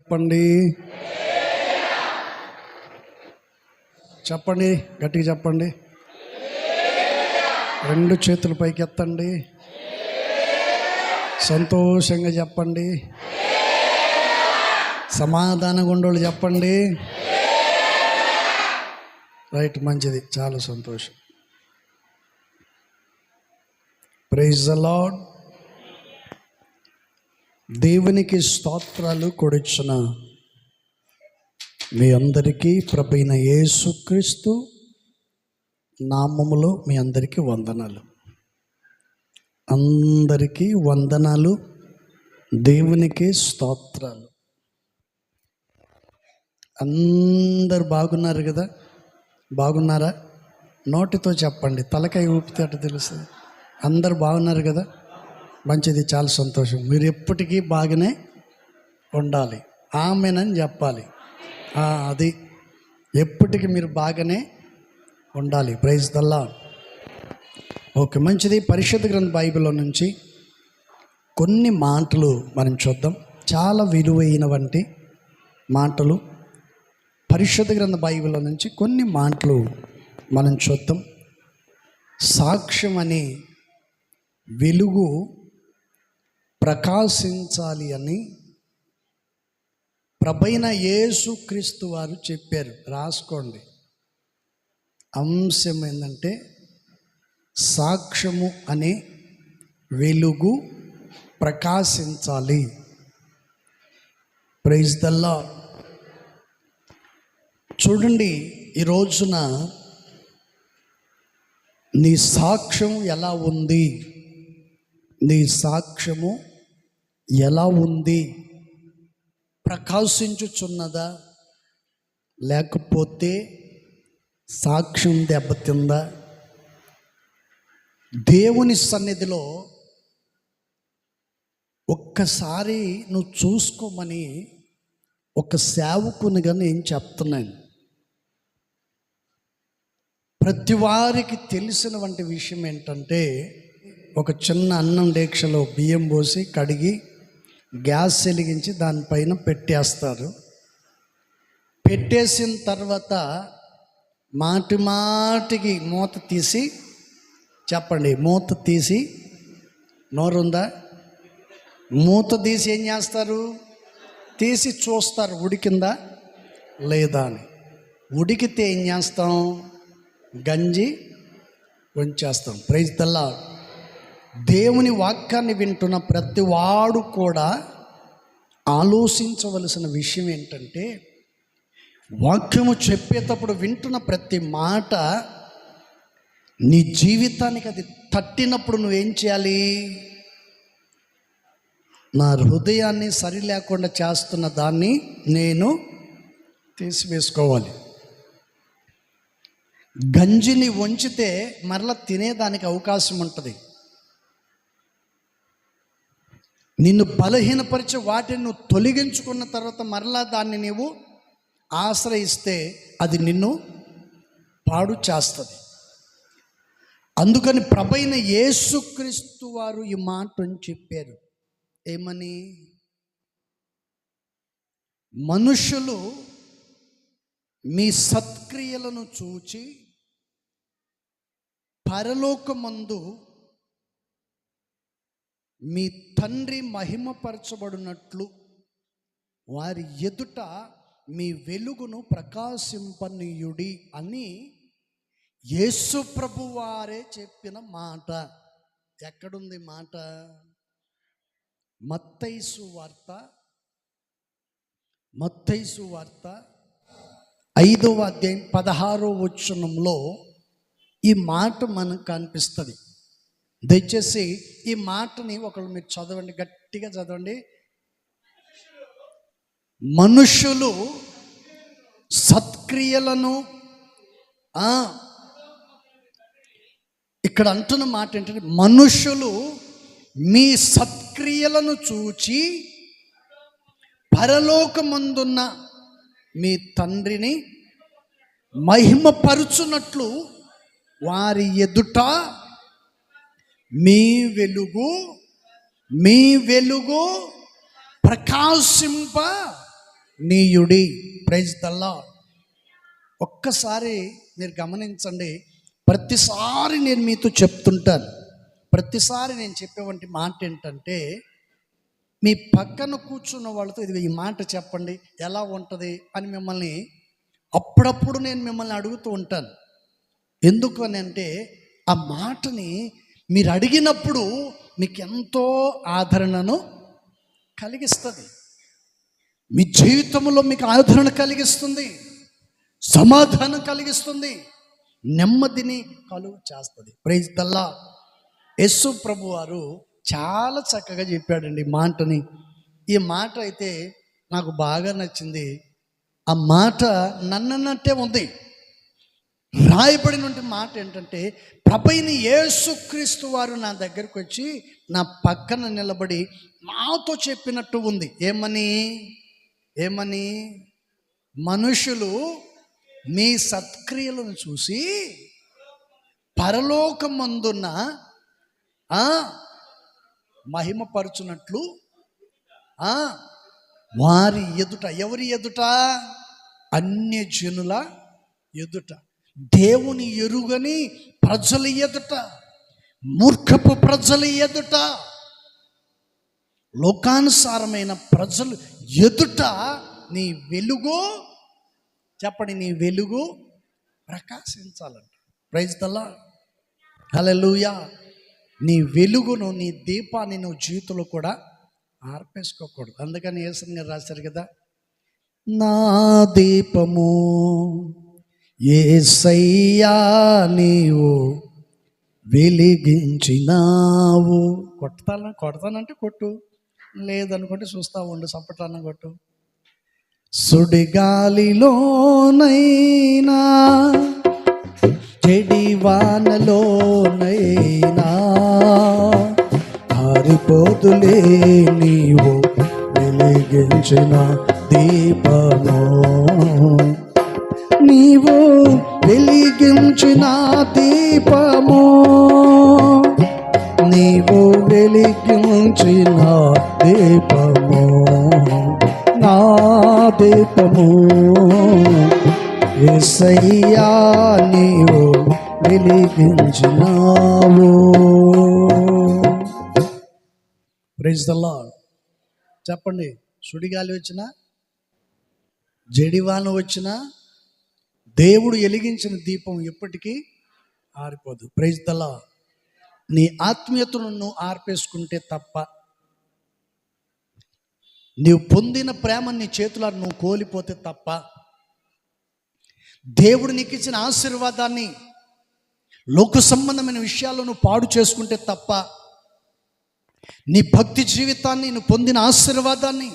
చెప్పండి, చెప్పండి, గట్టిగా చెప్పండి. రెండు చేతులు పైకి ఎత్తండి, సంతోషంగా చెప్పండి. సమాధానంగా ఉండోళ్ళు చెప్పండి. రైట్, మంచిది, చాలా సంతోషం. Praise the Lord. దేవునికి స్తోత్రాలు కొడుచున మీ అందరికీ ప్రభువైన యేసుక్రీస్తు నామములో మీ అందరికీ వందనాలు. అందరికీ వందనాలు, దేవునికి స్తోత్రాలు. అందరు బాగున్నారు కదా? బాగున్నారా? నోటితో చెప్పండి, తలకాయ ఊపితే అట్ట తెలుస్తుంది. అందరు బాగున్నారు కదా? మంచిది, చాలా సంతోషం. మీరు ఎప్పటికీ బాగానే ఉండాలి, ఆమేనని చెప్పాలి. అది ఎప్పటికీ మీరు బాగానే ఉండాలి. Praise the lord. ఓకే, మంచిది. పరిశుద్ధ గ్రంథ బైబిల్లో నుంచి కొన్ని మాటలు మనం చూద్దాం. చాలా విలువైన వంటి మాటలు పరిశుద్ధ గ్రంథ బైబిల్లో నుంచి కొన్ని మాటలు మనం చూద్దాం. సాక్ష్యం అనే వెలుగు ప్రకాశించాలి అని ప్రభువైన యేసుక్రీస్తు వారు చెప్పారు. రాసుకోండి. అంశం ఏంటంటే సాక్ష్యము అనే వెలుగు ప్రకాశించాలి. Praise the lord. చూడండి, ఈ రోజున నీ సాక్ష్యం ఎలా ఉంది? నీ సాక్ష్యము ఎలా ఉంది? ప్రకాశించుచున్నదా, లేకపోతే సాక్ష్యం దెబ్బతిందా? దేవుని సన్నిధిలో ఒక్కసారి నువ్వు చూసుకోమని ఒక సేవకునిగా నేను చెప్తున్నాను. ప్రతి వారికి తెలిసిన వంటి విషయం ఏంటంటే, ఒక చిన్న అన్నం డేక్షలో బియ్యం పోసి కడిగి గ్యాస్ వెలిగించి దానిపైన పెట్టేస్తారు. పెట్టేసిన తర్వాత మాటి మాటికి మూత తీసి, చెప్పండి, మూత తీసి, నోరుందా? మూత తీసి ఏం చేస్తారు? తీసి చూస్తారు ఉడికిందా లేదా అని. ఉడికితే ఏం చేస్తాం? గంజి ఉంచేస్తాం. Praise the Lord. దేవుని వాక్యాన్ని వింటున్న ప్రతి వాడు కూడా ఆలోచించవలసిన విషయం ఏంటంటే, వాక్యము చెప్పేటప్పుడు వింటున్న ప్రతి మాట నీ జీవితానికి అది తట్టినప్పుడు నువ్వేం చేయాలి? నా హృదయాన్ని సరి లేకుండా చేస్తున్న దాన్ని నేను తీసివేసుకోవాలి. గంజిని వంచితే మరలా తినేదానికి అవకాశం ఉంటుంది. నిన్ను బలహీనపరిచే వాటిని నువ్వు తొలగించుకున్న తర్వాత మరలా దాన్ని నీవు ఆశ్రయిస్తే అది నిన్ను పాడు చేస్తుంది. అందుకని ప్రభువైన యేసుక్రీస్తు వారు ఈ మాటను చెప్పారు. ఏమని? మనుషులు మీ సత్క్రియలను చూచి పరలోకమందు మీ తండ్రి మహిమపరచబడినట్లు వారి ఎదుట మీ వెలుగును ప్రకాశింపనీయుడి అని యేసు ప్రభు వారే చెప్పిన మాట. ఎక్కడుంది మాట? మత్తయి సువార్త 5వ అధ్యాయం 16వ వచనంలో ఈ మాట మనకు కనిపిస్తుంది. దయచేసి ఈ మాటని ఒకళ్ళు మీరు చదవండి, గట్టిగా చదవండి. మనుషులు సత్క్రియలను, ఇక్కడ అంటున్న మాట ఏంటంటే, మనుషులు మీ సత్క్రియలను చూచి పరలోకమందున్న మీ తండ్రిని మహిమపరుచున్నట్లు వారి ఎదుట మీ వెలుగు ప్రకాశింప నీయుడి. Praise the Lord. ఒక్కసారి మీరు గమనించండి, ప్రతిసారి నేను మీతో చెప్తుంటాను, ప్రతిసారి నేను చెప్పేవంటి మాట ఏంటంటే, మీ పక్కన కూర్చున్న వాళ్ళతో ఇది ఈ మాట చెప్పండి ఎలా ఉంటుంది అని మిమ్మల్ని అప్పుడప్పుడు నేను మిమ్మల్ని అడుగుతూ ఉంటాను. ఎందుకు అని అంటే, ఆ మాటని మీరు అడిగినప్పుడు మీకు ఎంతో ఆదరణను కలిగిస్తుంది, మీ జీవితంలో మీకు ఆదరణ కలిగిస్తుంది, సమాధానం కలిగిస్తుంది, నెమ్మదిని కలుగు చేస్తుంది. Praise the Lord. యేసు ప్రభు వారు చాలా చక్కగా చెప్పాడండి మాటని. ఈ మాట అయితే నాకు బాగా నచ్చింది. ఆ మాట నన్నట్టే ఉంది. రాయబడిన మాట ఏంటంటే, ప్రభువైన యేసుక్రీస్తు వారు నా దగ్గరకు వచ్చి నా పక్కన నిలబడి నాతో చెప్పినట్టు ఉంది. ఏమని? మనుషులు మీ సత్క్రియలను చూసి పరలోకమందున్న మహిమపరచునట్లు వారి ఎదుట, ఎవరి ఎదుట? అన్యజనుల ఎదుట, దేవుని ఎరుగని ప్రజల ఎదుట, మూర్ఖపు ప్రజల ఎదుట, లోకానుసారమైన ప్రజలు ఎదుట నీ వెలుగు, చెప్పండి, నీ వెలుగు ప్రకాశించాలంట. Praise the Lord. హల్లెలూయా. నీ వెలుగును, నీ దీపాన్ని నువ్వు జీవితంలో కూడా ఆర్పేసుకోకూడదు. అందుకని యేసయ్య గారు రాశారు కదా, నా దీపము యేసయ్యా నీవు వెలిగించినావు. కొడతానంటే కొట్టు, లేదనుకుంటే చూస్తా ఉండు, సప్పట్లన్న కొట్టు. సుడిగాలిలోనైనా చెడివానలోనైనా ఆరిపోతులే నీవు వెలిగించిన దీపము, నీవు వెలిగించిన దీపము, నీవు వెలిగించిన దీపము, నా దీపము యేసయ్యా నీవు వెలిగించినావు. Praise the Lord. చెప్పండి, సుడిగాలి వచ్చినా, జడివాన వచ్చినా దేవుడు వెలిగించిన దీపం ఎప్పటికీ ఆరిపోదు. Praise the lord. నీ ఆత్మీయతను నువ్వు ఆర్పేసుకుంటే తప్ప, నీవు పొందిన ప్రేమ నీ చేతుల నువ్వు కోల్పోతే తప్ప, దేవుడు నీకు ఇచ్చిన ఆశీర్వాదాన్ని లోక సంబంధమైన విషయాల్లో నువ్వు పాడు చేసుకుంటే తప్ప, నీ భక్తి జీవితాన్ని, నువ్వు పొందిన ఆశీర్వాదాన్ని,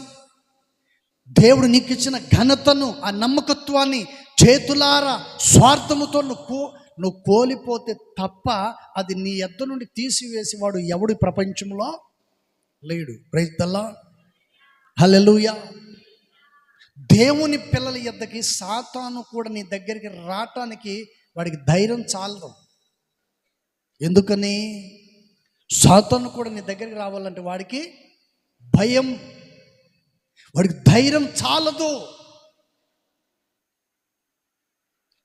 దేవుడు నీకు ఇచ్చిన ఘనతను, ఆ నమ్మకత్వాన్ని చేతులారా స్వార్థముతో నువ్వు కోల్పోతే తప్ప, అది నీ యొద్ద నుండి తీసివేసేవాడు ఎవడు ప్రపంచంలో లేడు. Praise the Lord. హల్లెలూయా. దేవుని పిల్లల యొద్దకి సాతాను కూడా నీ దగ్గరికి రావటానికి వాడికి ధైర్యం చాలదు. ఎందుకని? సాతాను కూడా నీ దగ్గరికి రావాలంటే వాడికి భయం, వాడికి ధైర్యం చాలదు.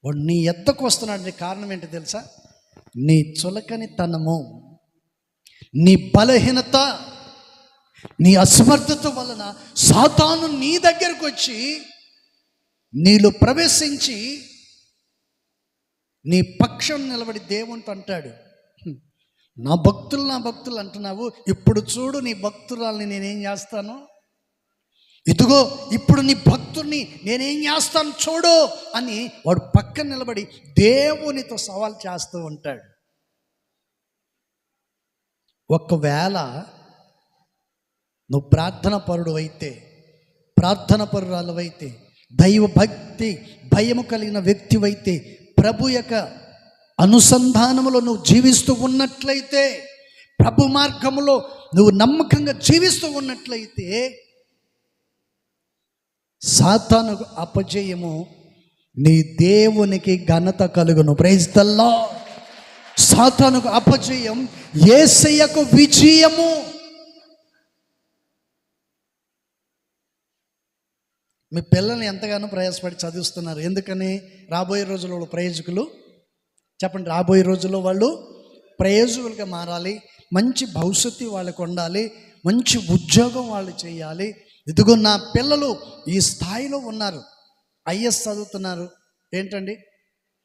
వాడు నీ యొద్దకు వస్తున్నాడు. కారణం ఏంటో తెలుసా? నీ చులకని తనము, నీ బలహీనత, నీ అసమర్థత వలన సాతాను నీ దగ్గరకు వచ్చి నీలో ప్రవేశించి నీ పక్షం నిలబడి దేవునితో అంటాడు, నా భక్తులు అంటున్నావు, ఇప్పుడు చూడు నీ భక్తురాల్ని నేనేం చేస్తాను, ఇదిగో ఇప్పుడు నీ భక్తుడిని నేనేం చేస్తాను చూడు అని వాడు పక్కన నిలబడి దేవునితో సవాల్ చేస్తూ ఉంటాడు. ఒకవేళ నువ్వు ప్రార్థన పరుడు అయితే, ప్రార్థన పరురాలు అయితే, దైవ భక్తి భయము కలిగిన వ్యక్తివైతే, ప్రభు యొక్క అనుసంధానములో నువ్వు జీవిస్తూ ఉన్నట్లయితే, ప్రభు మార్గములో నువ్వు నమ్మకంగా జీవిస్తూ ఉన్నట్లయితే, సాతానుకు అపజయము, నీ దేవునికి ఘనత కలుగును. Praise the lord. సాతానుకు అపజయం, యేసయ్యకు విజయము. మీ పిల్లల్ని ఎంతగానో ప్రయాసపడి చదివిస్తున్నారు. ఎందుకని? రాబోయే రోజుల్లో వాళ్ళు ప్రయోజకులు. చెప్పండి, రాబోయే రోజుల్లో వాళ్ళు ప్రయోజకులుగా మారాలి. మంచి భవిష్యత్తు వాళ్ళకు ఉండాలి. మంచి ఉద్యోగం వాళ్ళు చేయాలి. ఇదిగో నా పిల్లలు ఈ స్థాయిలో ఉన్నారు, ఐఎస్ చదువుతున్నారు, ఏంటండి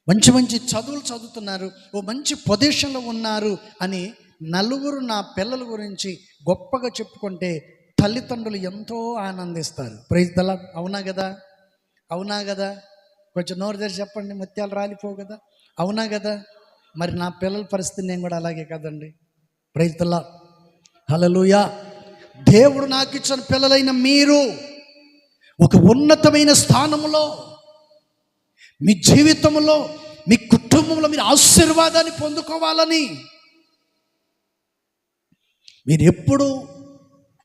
మంచి మంచి చదువులు చదువుతున్నారు, ఓ మంచి పొజిషన్లో ఉన్నారు అని నలుగురు నా పిల్లల గురించి గొప్పగా చెప్పుకుంటే తల్లిదండ్రులు ఎంతో ఆనందిస్తారు. Praise the Lord. అవునా కదా? అవునా కదా? కొంచెం నోరు తెరిచి చెప్పండి, ముత్యాలు రాలిపోవు కదా? అవునా కదా? మరి నా పిల్లల పరిస్థితి నేను కూడా అలాగే కదండి. Praise the Lord. హల్లెలూయా. దేవుడు నాకు ఇచ్చిన పిల్లలైన మీరు ఒక ఉన్నతమైన స్థానంలో, మీ జీవితంలో, మీ కుటుంబంలో మీరు ఆశీర్వాదాన్ని పొందుకోవాలని మీరు ఎప్పుడు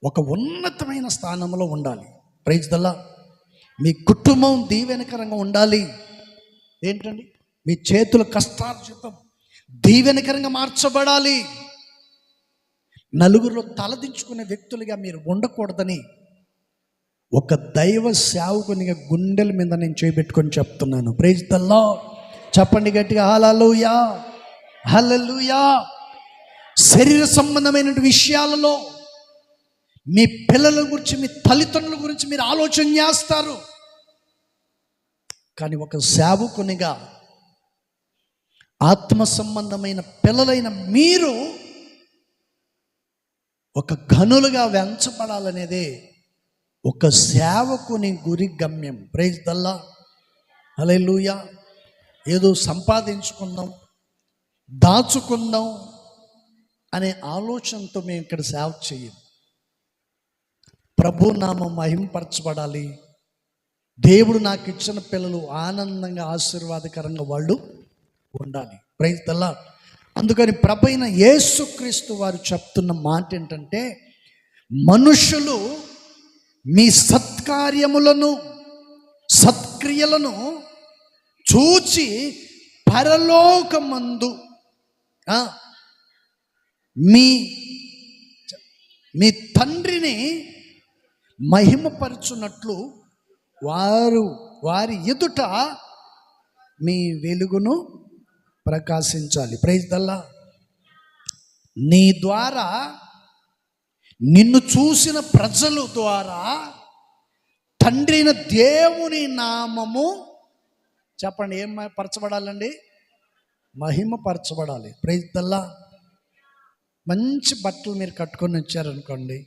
ఒక ఉన్నతమైన స్థానంలో ఉండాలి. Praise the lord. మీ కుటుంబం దీవెనకరంగా ఉండాలి. ఏంటండి? మీ చేతుల కష్టార్జితం దీవెనకరంగా మార్చబడాలి. నలుగురిలో తలదించుకునే వ్యక్తులుగా మీరు ఉండకూడదని ఒక దైవ సేవకునిగా గుండెల మీద నేను చేయబెట్టుకొని చెప్తున్నాను. Praise the Lord. చెప్పండి గట్టిగా, హల్లెలూయా, హల్లెలూయా. శరీర సంబంధమైన విషయాలలో మీ పిల్లల గురించి, మీ తల్లిదండ్రుల గురించి మీరు ఆలోచన చేస్తారు. కానీ ఒక సేవకునిగా ఆత్మ సంబంధమైన పిల్లలైన మీరు ఒక ఘనులుగా వెంచబడాలనేదే ఒక సేవకుని గురి గమ్యం. Praise the Lord. హల్లెలూయా. ఏదో సంపాదించుకుందాం, దాచుకుందాం అనే ఆలోచనతో మేము ఇక్కడ సేవ చేయం. ప్రభు నామం మహింపరచబడాలి. దేవుడు నాకు ఇచ్చిన పిల్లలు ఆనందంగా, ఆశీర్వాదకరంగా వాళ్ళు ఉండాలి. Praise the Lord. అందుకని ప్రభువైన యేసుక్రీస్తు వారు చెప్తున్న మాట ఏంటంటే, మనుషులు మీ సత్కార్యములను, సత్క్రియలను చూచి పరలోకమందు మీ తండ్రిని మహిమపరచునట్లు వారి ఎదుట మీ వెలుగును ప్రకాశించాలి. Praise the lord. నీ ద్వారా, నిన్ను చూసిన ప్రజల ద్వారా తండ్రి అయిన దేవుని నామము, చెప్పండి, ఏం పరచబడాలండి? మహిమపరచబడాలి. Praise the Lord. మంచి బట్టలు మీరు కట్టుకొని వచ్చారనుకోండి,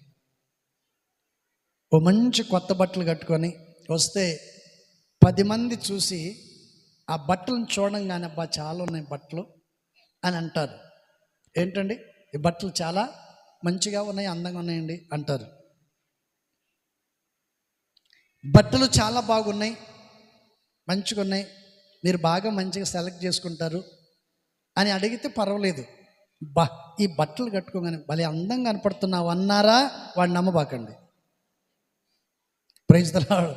ఓ మంచి కొత్త బట్టలు కట్టుకొని వస్తే 10 మంది చూసి ఆ బట్టలను చూడంగానే, అబ్బా చాలా ఉన్నాయి బట్టలు అని అంటారు. ఏంటండి, ఈ బట్టలు చాలా మంచిగా ఉన్నాయి, అందంగా ఉన్నాయండి అంటారు. బట్టలు చాలా బాగున్నాయి, మంచిగా ఉన్నాయి, మీరు బాగా మంచిగా సెలెక్ట్ చేసుకుంటారు అని అడిగితే పర్వాలేదు. ఈ బట్టలు కట్టుకోగానే భలే అందంగా కనపడుతున్నావు అన్నారా, వాడు నమ్మబాకండి. Praise the lord.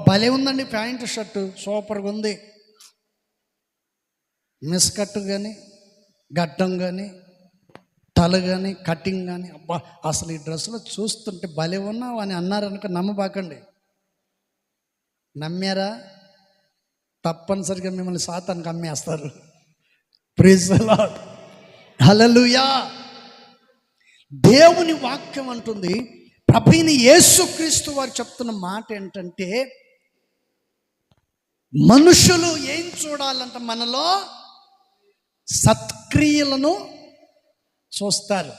భలే ఉందండి ప్యాంటు షర్టు, సూపర్గా ఉంది, మిస్కట్టు కానీ, గడ్డం కానీ, తల కానీ, కటింగ్ కానీ, అబ్బా అసలు ఈ డ్రెస్సులో చూస్తుంటే భలే ఉన్నావు అని అన్నారనుకో, నమ్మబాకండి. నమ్మారా తప్పనిసరిగా మిమ్మల్ని సాతానికి అమ్మేస్తారు. Praise the Lord. హల్లెలూయా. దేవుని వాక్యం అంటుంది, ప్రభువైన యేసుక్రీస్తు వారు చెప్తున్న మాట ఏంటంటే, మనుషులు ఏం చూడాలంట? మనలో సత్క్రియలను చూస్తారు.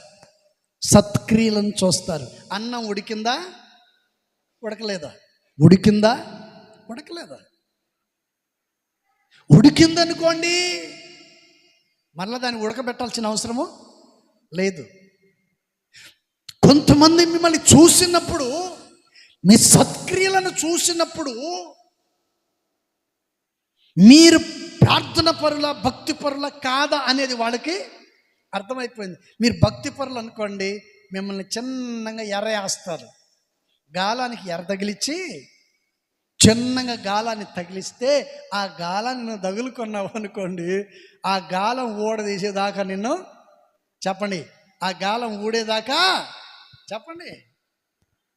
సత్క్రియలను చూస్తారు. అన్నం ఉడికిందా, ఉడకలేదా? ఉడికిందా, ఉడకలేదా? ఉడికిందనుకోండి, మరలా దాన్ని ఉడకబెట్టాల్సిన అవసరము లేదు. కొంతమంది మిమ్మల్ని చూసినప్పుడు, మీ సత్క్రియలను చూసినప్పుడు మీరు ప్రార్థన పరుల, భక్తి పరుల కాదా అనేది వాళ్ళకి అర్థమైపోయింది. మీరు భక్తి పరులు అనుకోండి, మిమ్మల్ని చిన్నగా ఎర్రేస్తారు. గాలానికి ఎర్ర తగిలిచ్చి, చిన్నగా గాలాన్ని తగిలిస్తే ఆ గాలాన్ని నువ్వు తగులుకున్నావు అనుకోండి, ఆ గాలం ఊడదీసేదాకా నిన్ను, చెప్పండి, ఆ గాలం ఊడేదాకా, చెప్పండి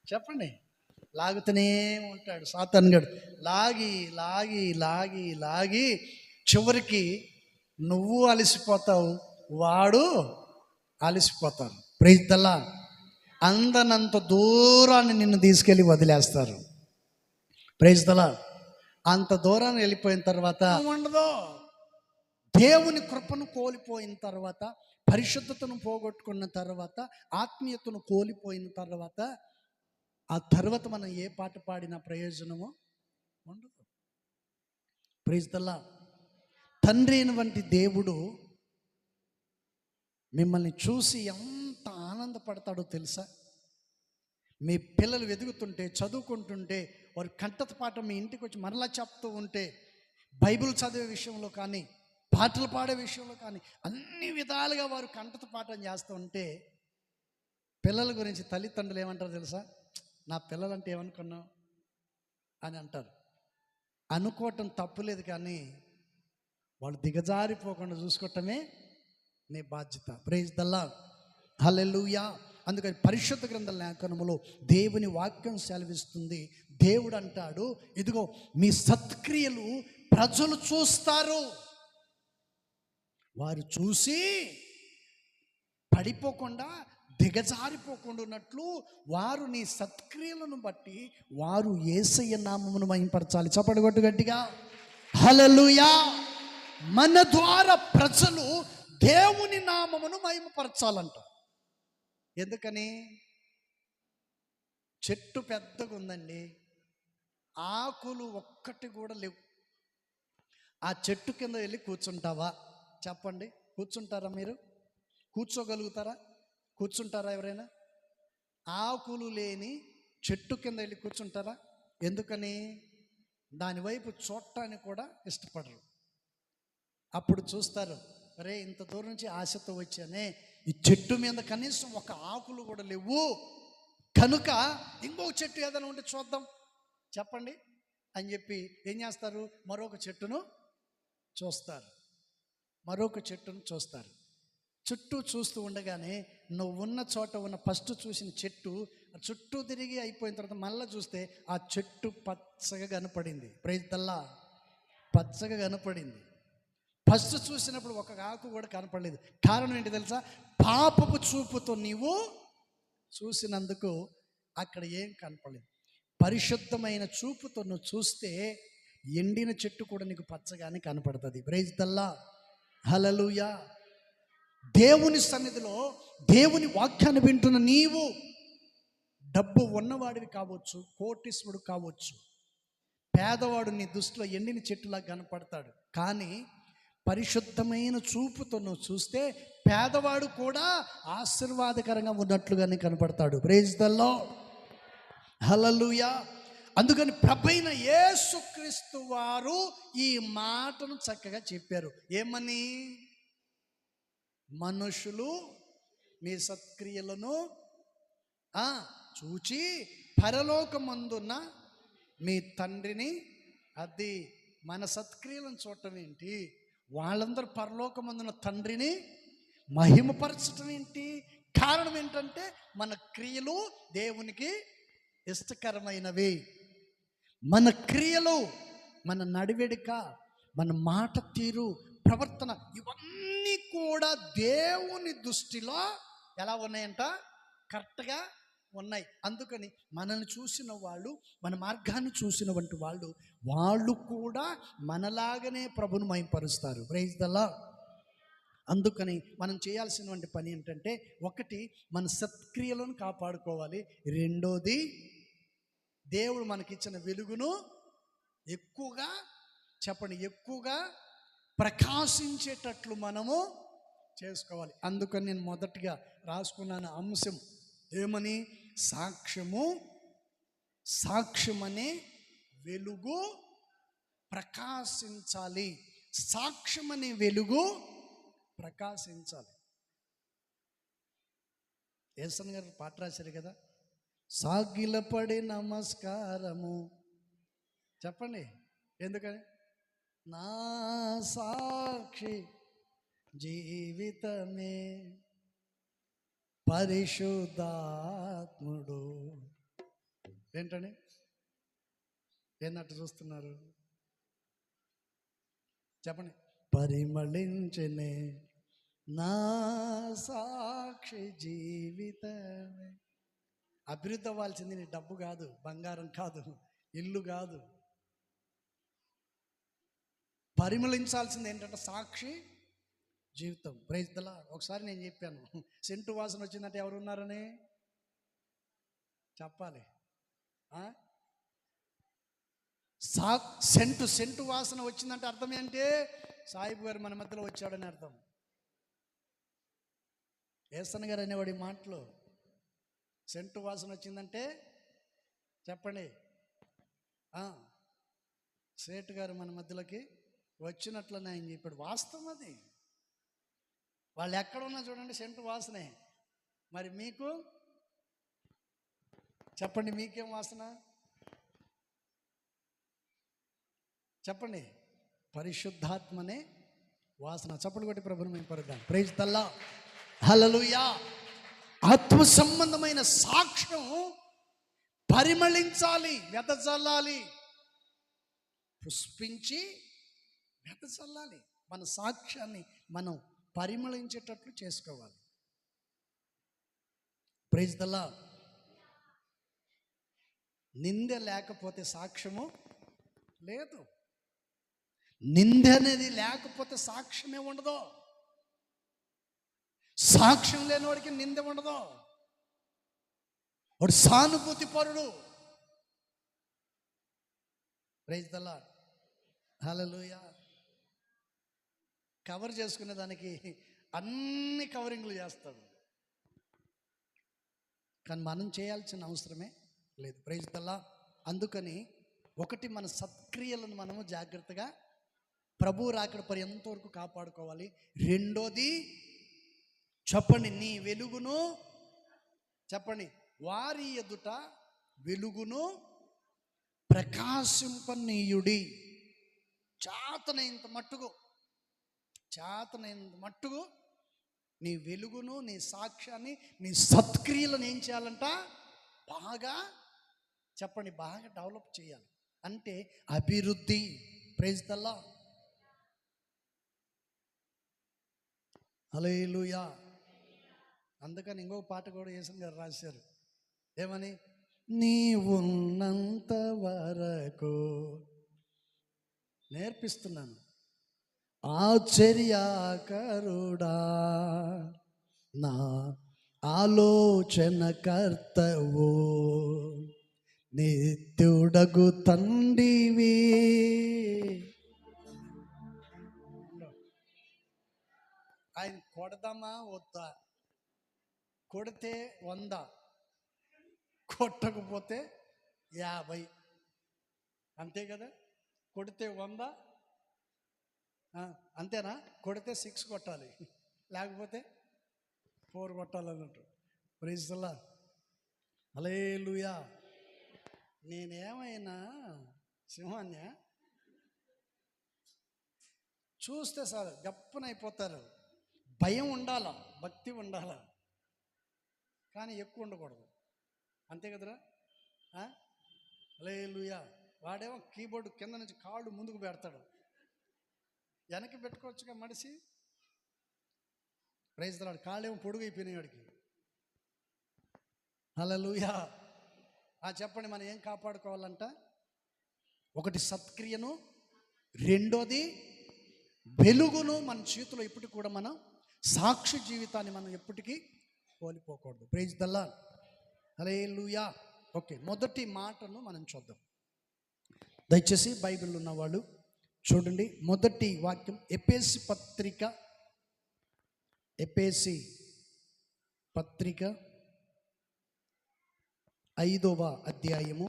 చెప్పండి, లాగుతూనే ఉంటాడు సాతానుగాడు. లాగి లాగి లాగి లాగి చివరికి నువ్వు అలసిపోతావు, వాడు అలసిపోతారు. Praise the Lord. అందనంత దూరాన్ని నిన్ను తీసుకెళ్ళి వదిలేస్తారు. Praise the Lord. అంత దూరాన్ని వెళ్ళిపోయిన తర్వాత ఉండదు. దేవుని కృపను కోల్పోయిన తర్వాత, పరిశుద్ధతను పోగొట్టుకున్న తర్వాత, ఆత్మీయతను కోల్పోయిన తర్వాత, ఆ తర్వాత మనం ఏ పాట పాడినా ప్రయోజనమో ఉండదు. Praise the Lord. తండ్రి అయినటువంటి దేవుడు మిమ్మల్ని చూసి ఎంత ఆనందపడతాడో తెలుసా? మీ పిల్లలు ఎదుగుతుంటే, చదువుకుంటుంటే, వారు కంఠత పాఠం మీ ఇంటికి వచ్చి మరలా చెప్తూ ఉంటే, బైబిల్ చదివే విషయంలో కానీ, పాటలు పాడే విషయంలో కానీ, అన్ని విధాలుగా వారు కంఠత పాఠం చేస్తూ ఉంటే, పిల్లల గురించి తల్లిదండ్రులు ఏమంటారు తెలుసా? నా పిల్లలంటే ఏమనుకున్నావు అని అంటారు. అనుకోవటం తప్పులేదు, కానీ వాళ్ళు దిగజారిపోకుండా చూసుకోవటమే నీ బాధ్యత. Praise the Lord. హల్లెలూయా. అందుకని పరిశుద్ధ గ్రంథ లేఖనములో దేవుని వాక్యం సెలవిస్తుంది. దేవుడు అంటాడు, ఇదిగో మీ సత్క్రియలు ప్రజలు చూస్తారు. వారు చూసి పడిపోకుండా, దిగజారిపోకుండా ఉన్నట్లు వారు నీ సత్క్రియలను బట్టి వారు యేసయ్య నామమును మహింపరచాలి. చప్పటి కొట్టు గట్టిగా. హల్లెలూయా. మన ద్వారా ప్రజలు దేవుని నామమును మహిమపరచాలంట. ఎందుకని? చెట్టు పెద్దగా ఉందండి, ఆకులు ఒక్కటి కూడా లేవు. ఆ చెట్టు కింద వెళ్ళి కూర్చుంటావా? చెప్పండి, కూర్చుంటారా? మీరు కూర్చోగలుగుతారా? కూర్చుంటారా ఎవరైనా? ఆకులు లేని చెట్టు కింద వెళ్ళి కూర్చుంటారా? ఎందుకని? దానివైపు చూడటానికి కూడా ఇష్టపడరు. అప్పుడు చూస్తారు, అరే ఇంత దూరం నుంచి ఆశతో వచ్చానే, ఈ చెట్టు మీద కనీసం ఒక ఆకులు కూడా లేవు, కనుక ఇంకొక చెట్టు ఏదైనా ఉంటే చూద్దాం చెప్పండి అని చెప్పి ఏం చేస్తారు? మరొక చెట్టును చూస్తారు, మరొక చెట్టును చూస్తారు. చుట్టూ చూస్తూ ఉండగానే నువ్వు ఉన్న చోట ఉన్న ఫస్ట్ చూసిన చెట్టు చుట్టూ తిరిగి అయిపోయిన తర్వాత మళ్ళీ చూస్తే ఆ చెట్టు పచ్చగా కనపడింది. Praise the Lord. పచ్చగా కనపడింది. ఫస్ట్ చూసినప్పుడు ఒక ఆకు కూడా కనపడలేదు. కారణం ఏంటి తెలుసా? పాపపు చూపుతో నీవు చూసినందుకు అక్కడ ఏం కనపడలేదు. పరిశుద్ధమైన చూపుతో నువ్వు చూస్తే ఎండిన చెట్టు కూడా నీకు పచ్చగానే కనపడుతుంది. Praise the Lord. హల్లెలూయా. దేవుని సన్నిధిలో దేవుని వాక్యాన్ని వింటున్న నీవు డబ్బు ఉన్నవాడివి కావచ్చు, కోటీశ్వరుడు కావచ్చు, పేదవాడు నీ దృష్టిలో ఎండిన చెట్టులా కనపడతాడు. కానీ పరిశుద్ధమైన చూపుతో నువ్వు చూస్తే పేదవాడు కూడా ఆశీర్వాదకరంగా ఉన్నట్లుగానే కనపడతాడు. Praise the Lord. హల్లెలూయా. అందుకని ప్రభువైన యేసుక్రీస్తు వారు ఈ మాటను చక్కగా చెప్పారు. ఏమని? మనుషులు మీ సత్క్రియలను చూచి పరలోకమందున్న మీ తండ్రిని, అది మన సత్క్రియలను చూడటం ఏంటి? వాళ్ళందరూ పరలోకమందున్న తండ్రిని మహిమపరచడం ఏంటి? కారణం ఏంటంటే మన క్రియలు దేవునికి ఇష్టకరమైనవి. మన క్రియలు, మన నడివెడిక, మన మాట తీరు, ప్రవర్తన, ఇవన్నీ కూడా దేవుని దృష్టిలో ఎలా ఉన్నాయంట? కరెక్ట్గా ఉన్నాయి. అందుకని మనల్ని చూసిన వాళ్ళు, మన మార్గాన్ని చూసినటువంటి వాళ్ళు కూడా మనలాగనే ప్రభుని మహిమపరుస్తారు. Praise the lord. అందుకని మనం చేయాల్సినటువంటి పని ఏంటంటే, ఒకటి మన సత్క్రియలను కాపాడుకోవాలి. రెండోది దేవుడు మనకిచ్చిన వెలుగును ఎక్కువగా ఎక్కువగా ప్రకాశించేటట్లు మనము చేసుకోవాలి. అందుకని నేను మొదటిగా రాసుకున్నాను అంశం ఏమని? సాక్ష్యమనే వెలుగు ప్రకాశించాలి. సాక్ష్యమనే వెలుగు ప్రకాశించాలి. యేసన్ గారు పాట రాశారు కదా, సాగిలపడి నమస్కారము. చెప్పండి ఎందుకని? నా సాక్షి జీవితమే పరిశుద్ధాత్ముడు. ఏంటండి? ఏంటంటే చూస్తున్నారు? చెప్పండి. పరిమళించనే నా సాక్షి జీవితమే. అభివృద్ధి అవ్వాల్సింది నీ డబ్బు కాదు, బంగారం కాదు, ఇల్లు కాదు. పరిమళించాల్సింది ఏంటంటే సాక్షి జీవితం. Praise the Lord. ఒకసారి నేను చెప్పాను, సెంటు వాసన వచ్చిందంటే ఎవరు ఉన్నారని చెప్పాలి. సెంటు వాసన వచ్చిందంటే అర్థం ఏంటి? సాయిబు గారు మన మధ్యలో వచ్చాడని అర్థం. ఏసన్ గారు అనేవాడి మాటలు, సెంటు వాసన వచ్చిందంటే చెప్పండి, సేటు గారు మన మధ్యలోకి వచ్చినట్లని ఆయన చెప్పాడు. వాస్తవం అది. వాళ్ళు ఎక్కడున్నా చూడండి సెంటు వాసనే. మరి మీకు చెప్పండి, మీకేం వాసన చెప్పండి? పరిశుద్ధాత్మనే వాసన. చప్పట్లు కొట్టి ప్రభుని మేము పరుద్దాం. Praise the Lord. హల్లెలూయా. ఆత్మ సంబంధమైన సాక్ష్యం పరిమళించాలి, వెదజల్లాలి, పుష్పించి వెదజల్లాలి. మన సాక్ష్యాన్ని మనం పరిమళించేటట్లు చేసుకోవాలి. Praise the Lord. నింద లేకపోతే సాక్ష్యము లేదు. నింద అనేది లేకపోతే సాక్ష్యమే ఉండదు. సాక్ష్యం లేని వాడికి నింద ఉండదు. వాడు సానుభూతి పరుడు. Praise the Lord. హల్లెలూయా. కవర్ చేసుకునే దానికి అన్ని కవరింగ్లు చేస్తాడు, కానీ మనం చేయాల్సిన అవసరమే లేదు. Praise the Lord. అందుకని ఒకటి, మన సత్క్రియలను మనము జాగ్రత్తగా ప్రభు రాకడ పర్యంత వరకు కాపాడుకోవాలి. రెండోది చెప్పండి, నీ వెలుగును చెప్పండి వారి ఎదుట వెలుగును ప్రకాశింపనీయుడి. చేతనైనంత మట్టుకు నీ వెలుగును, నీ సాక్ష్యాన్ని, నీ సత్క్రియలను ఏం చేయాలంట? బాగా చెప్పండి, బాగా డెవలప్ చేయాలి. అంటే అభివృద్ధి. Praise the Lord. హల్లెలూయా. అందుకని ఇంకో పాట కూడా యేసన్ గారు రాశారు. ఏమని? నీవున్నంత వరకు నేర్పిస్తున్నాను ఆశ్చర్యకరుడా, నా ఆలోచనకర్తవు, నిత్యుడగు తండ్రివి. ఆయన కొడదామా వద్దా? కొడితే 100, కొట్టకపోతే 50. అంతే కదా? కొడితే 100, అంతేనా? కొడితే 6 కొట్టాలి, లేకపోతే 4 కొట్టాలన్నట్టు. Praise the Lord. హల్లెలూయా. నేనేమైనా సింహాన్య చూస్తే సార్ గప్పనైపోతారు. భయం ఉండాలా, భక్తి ఉండాలా, కానీ ఎక్కువ ఉండకూడదు. అంతే కదరా? హల్లెలూయా. వాడేమో కీబోర్డు కింద నుంచి కాళ్ళు ముందుకు పెడతాడు, వెనక్కి పెట్టుకోవచ్చుగా మడిసి. Praise the Lord. కాళ్ళేమో పొడుగు అయిపోయినాయి వాడికి. హల్లెలూయా. చెప్పండి, మనం ఏం కాపాడుకోవాలంట? ఒకటి సత్క్రియను, రెండోది వెలుగును. మన చేతిలో ఎప్పటికి కూడా మనం సాక్షి జీవితాన్ని మనం ఎప్పటికీ కోల్పోకూడదు. Praise the Lord. హల్లెలూయా. ఓకే, మొదటి మాటను మనం చూద్దాం. దయచేసి బైబిల్ ఉన్నవాళ్ళు చూడండి. మొదటి వాక్యం ఎఫెసీ పత్రిక 5వ అధ్యాయము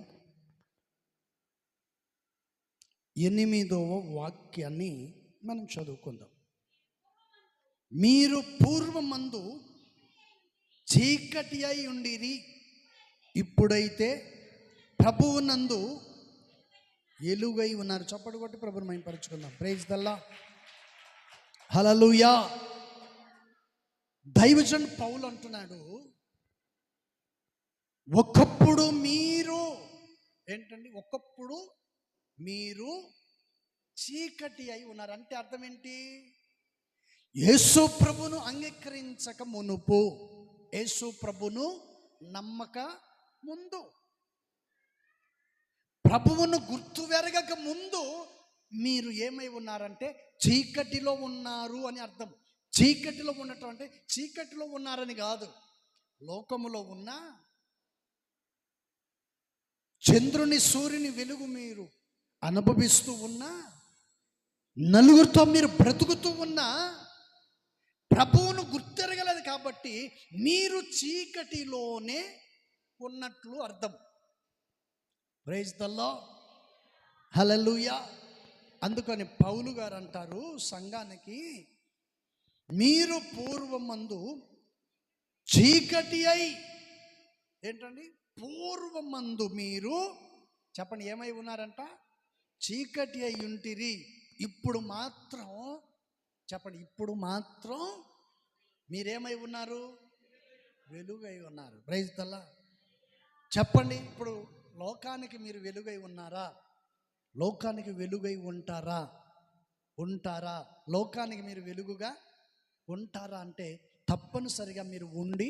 8వ వాక్యాన్ని మనం చదువుకుందాం. మీరు పూర్వమందు చీకటి అయి ఉండిరి, ఇప్పుడైతే ప్రభువునందు ఎలుగై ఉన్నారు. చప్పటి కొట్టి ప్రభువుని మహిమపరచుకుందాం. Praise the Lord. హల్లెలూయా. దైవజన్ పౌలు అంటున్నాడు, ఒకప్పుడు మీరు ఏంటండి? ఒకప్పుడు మీరు చీకటి అయి ఉన్నారు. అంటే అర్థం ఏంటి? యేసు ప్రభును అంగీకరించక మునుపు, యేసు ప్రభును నమ్మక ముందు, ప్రభువును గుర్తు వెరగక ముందు మీరు ఏమై ఉన్నారంటే చీకటిలో ఉన్నారు అని అర్థం. చీకటిలో ఉండటం అంటే చీకటిలో ఉన్నారని కాదు. లోకములో ఉన్న చంద్రుని సూర్యుని వెలుగు మీరు అనుభవిస్తూ ఉన్నా, నలుగురితో మీరు బ్రతుకుతూ ఉన్నా ప్రభువును గుర్తెరగలేదు కాబట్టి మీరు చీకటిలోనే ఉన్నట్లు అర్థం. ప్రైజ్ ద లార్డ్, హల్లెలూయా. అందుకని పౌలు గారు అంటారు సంఘానికి, మీరు పూర్వమందు చీకటి అయి, ఏంటండి? పూర్వమందు మీరు చెప్పండి ఏమై ఉన్నారంట? చీకటి అయి ఉంటిరి. ఇప్పుడు మాత్రం చెప్పండి, ఇప్పుడు మాత్రం మీరేమై ఉన్నారు? వెలుగై ఉన్నారు. Praise the Lord. చెప్పండి, ఇప్పుడు లోకానికి మీరు వెలుగై ఉన్నారా? లోకానికి వెలుగై ఉంటారా? లోకానికి మీరు వెలుగుగా ఉంటారా అంటే తప్పనిసరిగా మీరు ఉండి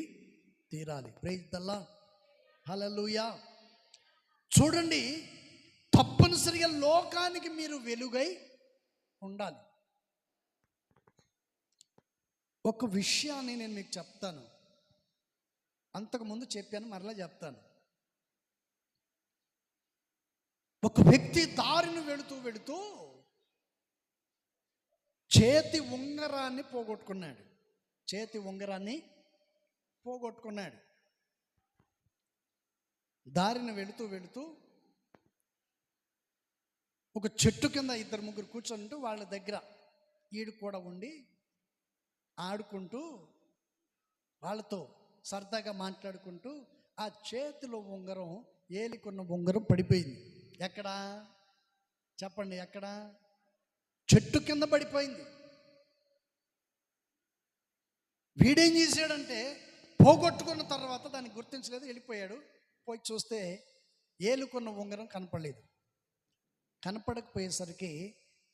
తీరాలి. ప్రైజ్ ద లార్డ్, హల్లెలూయా. చూడండి, తప్పనిసరిగా లోకానికి మీరు వెలుగై ఉండాలి. ఒక విషయాన్ని నేను మీకు చెప్తాను, అంతకుముందు చెప్పాను, మరలా చెప్తాను. ఒక వ్యక్తి దారిని వెళుతూ చేతి ఉంగరాన్ని పోగొట్టుకున్నాడు. దారిని వెళుతూ ఒక చెట్టు కింద 2-3 కూర్చొని వాళ్ళ దగ్గర ఈడు కూడా ఉండి ఆడుకుంటూ, వాళ్ళతో సరదాగా మాట్లాడుకుంటూ ఆ చేతిలో ఉంగరం, ఏలికున్న ఉంగరం పడిపోయింది. ఎక్కడ చెప్పండి? ఎక్కడ? చెట్టు కింద పడిపోయింది. వీడేం చేశాడంటే పోగొట్టుకున్న తర్వాత దాన్ని గుర్తించలేదు, వెళ్ళిపోయాడు. పోయి చూస్తే ఏలుకున్న ఉంగరం కనపడలేదు. కనపడకపోయేసరికి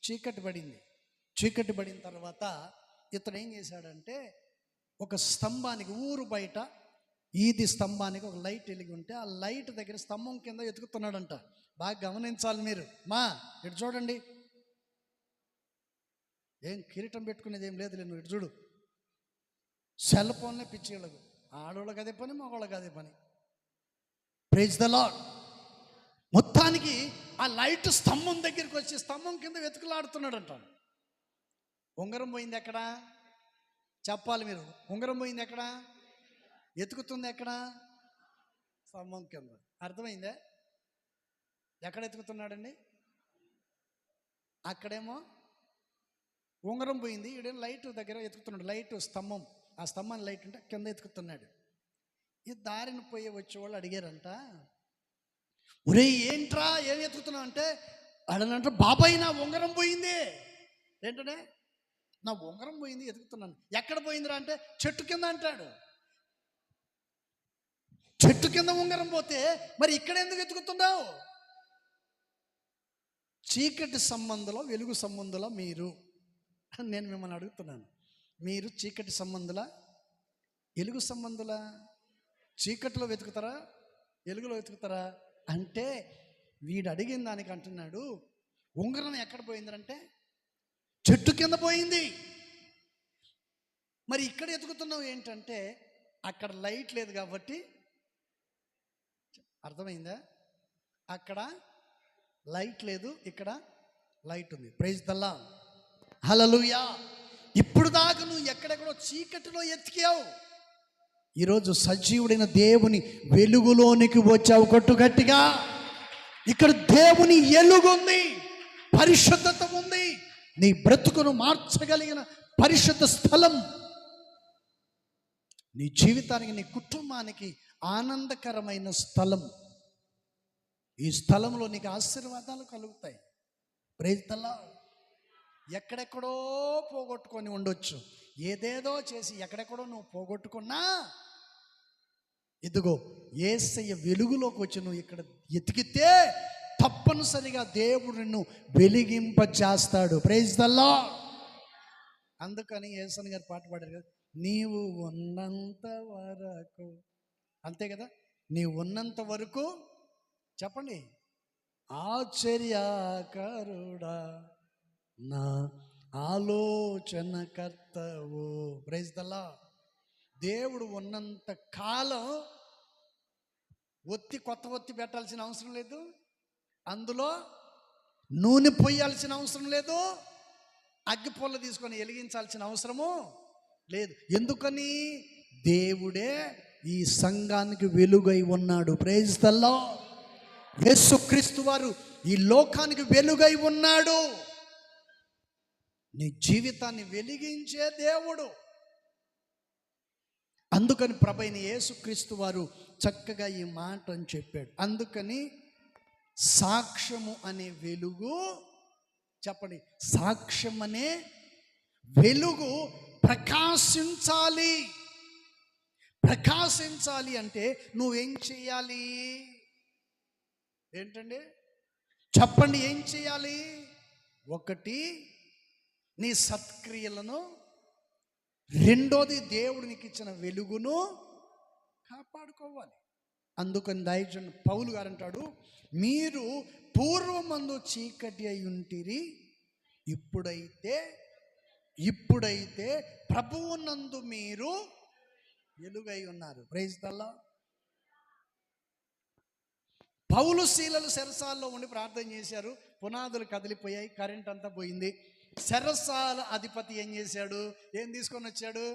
చీకటి పడిన తర్వాత ఇతను ఏం చేశాడంటే ఒక స్తంభానికి, ఊరు బయట ఈది స్తంభానికి ఒక లైట్ వెలిగి ఉంటే ఆ లైట్ దగ్గర స్తంభం కింద వెతుకుతున్నాడంట. బాగా గమనించాలి మీరు. ఇటు చూడండి, ఏం కిరీటం పెట్టుకునేది ఏం లేదు, నువ్వు ఇటు చూడు. సెల్ ఫోన్లే పిచ్చిళ్ళకు, ఆడవాళ్ళకి అదే పని, మగవాళ్ళకి అదే పని. Praise the Lord. మొత్తానికి ఆ లైట్ స్తంభం దగ్గరికి వచ్చి స్తంభం కింద వెతుకులాడుతున్నాడంట. ఉంగరం పోయింది ఎక్కడ? చెప్పాలి మీరు. ఉంగరం పోయింది ఎక్కడ? ఎతుకుతుంది ఎక్కడ? స్తంభం కింద. అర్థమైందా? ఎక్కడ ఎతుకుతున్నాడండి? అక్కడేమో ఉంగరం పోయింది, ఈడేమో లైట్ దగ్గర ఎతుకుతున్నాడు. లైట్ స్తంభం, ఆ స్తంభాన్ని లైట్ ఉంటే కింద ఎతుకుతున్నాడు. ఈ దారిని పోయి వచ్చేవాళ్ళు అడిగారంట, ఒరే ఏంట్రా ఏం ఎతుకుతున్నావు అంటే, అడనంట, బాబాయ్ నా ఉంగరం పోయింది. ఏంటనే? నా ఉంగరం పోయింది, ఎతుకుతున్నాను. ఎక్కడ పోయిందిరా అంటే చెట్టు కింద అంటాడు. చెట్టు కింద ఉంగరం పోతే మరి ఇక్కడ ఎందుకు వెతుకుతున్నావు? చీకటి సంబంధుల వెలుగు సంబంధుల మీరు, నేను మిమ్మల్ని అడుగుతున్నాను, మీరు చీకటి సంబంధుల వెలుగు సంబంధుల? చీకటిలో వెతుకుతారా వెలుగులో వెతుకుతారా అంటే వీడు అడిగిన దానికి అంటున్నాడు, ఉంగరం ఎక్కడ పోయిందంటే చెట్టు కింద పోయింది. మరి ఇక్కడ ఎతుకుతున్నావు ఏంటంటే అక్కడ లైట్ లేదు కాబట్టి. అర్థమైందా? అక్కడ లైట్ లేదు, ఇక్కడ లైట్ ఉంది. ప్రైజ్ ద లార్డ్, హల్లెలూయా. ఇప్పుడు దాకా నువ్వు ఎక్కడెక్కడో చీకటిలో ఎతికావు, ఈరోజు సజీవుడైన దేవుని వెలుగులోనికి వచ్చావు. కొట్టు గట్టిగా. ఇక్కడ దేవుని వెలుగు ఉంది, పరిశుద్ధత ఉంది, నీ బ్రతుకును మార్చగలిగిన పరిశుద్ధ స్థలం, నీ జీవితానికి, నీ కుటుంబానికి ఆనందకరమైన స్థలం. ఈ స్థలంలో నీకు ఆశీర్వాదాలు కలుగుతాయి. Praise the Lord. ఎక్కడెక్కడో పోగొట్టుకొని ఉండొచ్చు, ఏదేదో చేసి ఎక్కడెక్కడో నువ్వు పోగొట్టుకున్నా, ఇదిగో యేసయ్య వెలుగులోకి వచ్చి నువ్వు ఇక్కడ ఎతికితే తప్పని తప్పనిసరిగా దేవుడు నిన్ను వెలిగింపచేస్తాడు. Praise the lord. అందుకని యేసన్ గారు పాట పాడారు కదా, నీవు ఉన్నంత వరకు, అంతే కదా, నీవు ఉన్నంత వరకు చెప్పండి, ఆశ్చర్యకరుడా నా ఆలోచనకర్తవు. Praise the lord. దేవుడు ఉన్నంత కాలం కొత్త ఒత్తి పెట్టాల్సిన అవసరం లేదు, అందులో నూనె పొయ్యాల్సిన అవసరం లేదు, అగ్గిపుల్ల తీసుకొని వెలిగించాల్సిన అవసరము లేదు. ఎందుకని? దేవుడే ఈ సంఘానికి వెలుగై ఉన్నాడు. Praise the Lord. యేసుక్రీస్తు వారు ఈ లోకానికి వెలుగై ఉన్నాడు. నీ జీవితాన్ని వెలిగించే దేవుడు. అందుకని ప్రభువైన యేసుక్రీస్తు వారు చక్కగా ఈ మాట అని చెప్పాడు. అందుకని సాక్ష్యము అనే వెలుగు, చెప్పండి, సాక్ష్యం అనే వెలుగు ప్రకాశించాలి. ప్రకాశించాలి అంటే నువ్వేం చేయాలి? ఏంటండి చెప్పండి, ఏం చేయాలి? ఒకటి, నీ సత్క్రియలను, రెండోది దేవుడు నీకు ఇచ్చిన వెలుగును కాపాడుకోవాలి. అందుకని దైవజనుడు పౌలు గారు అంటాడు, మీరు పూర్వమందు చీకటి అయి ఉంటిరి, ఇప్పుడైతే ప్రభువునందు మీరు వెలుగై ఉన్నారు. Praise the Lord. పౌలు శీలలు చెరసాల్లో ఉండి ప్రార్థన చేశారు. పునాదులు కదిలిపోయాయి, కరెంట్ అంతా పోయింది. చెరసాల అధిపతి ఏం చేశాడు? ఏం తీసుకొని వచ్చాడు?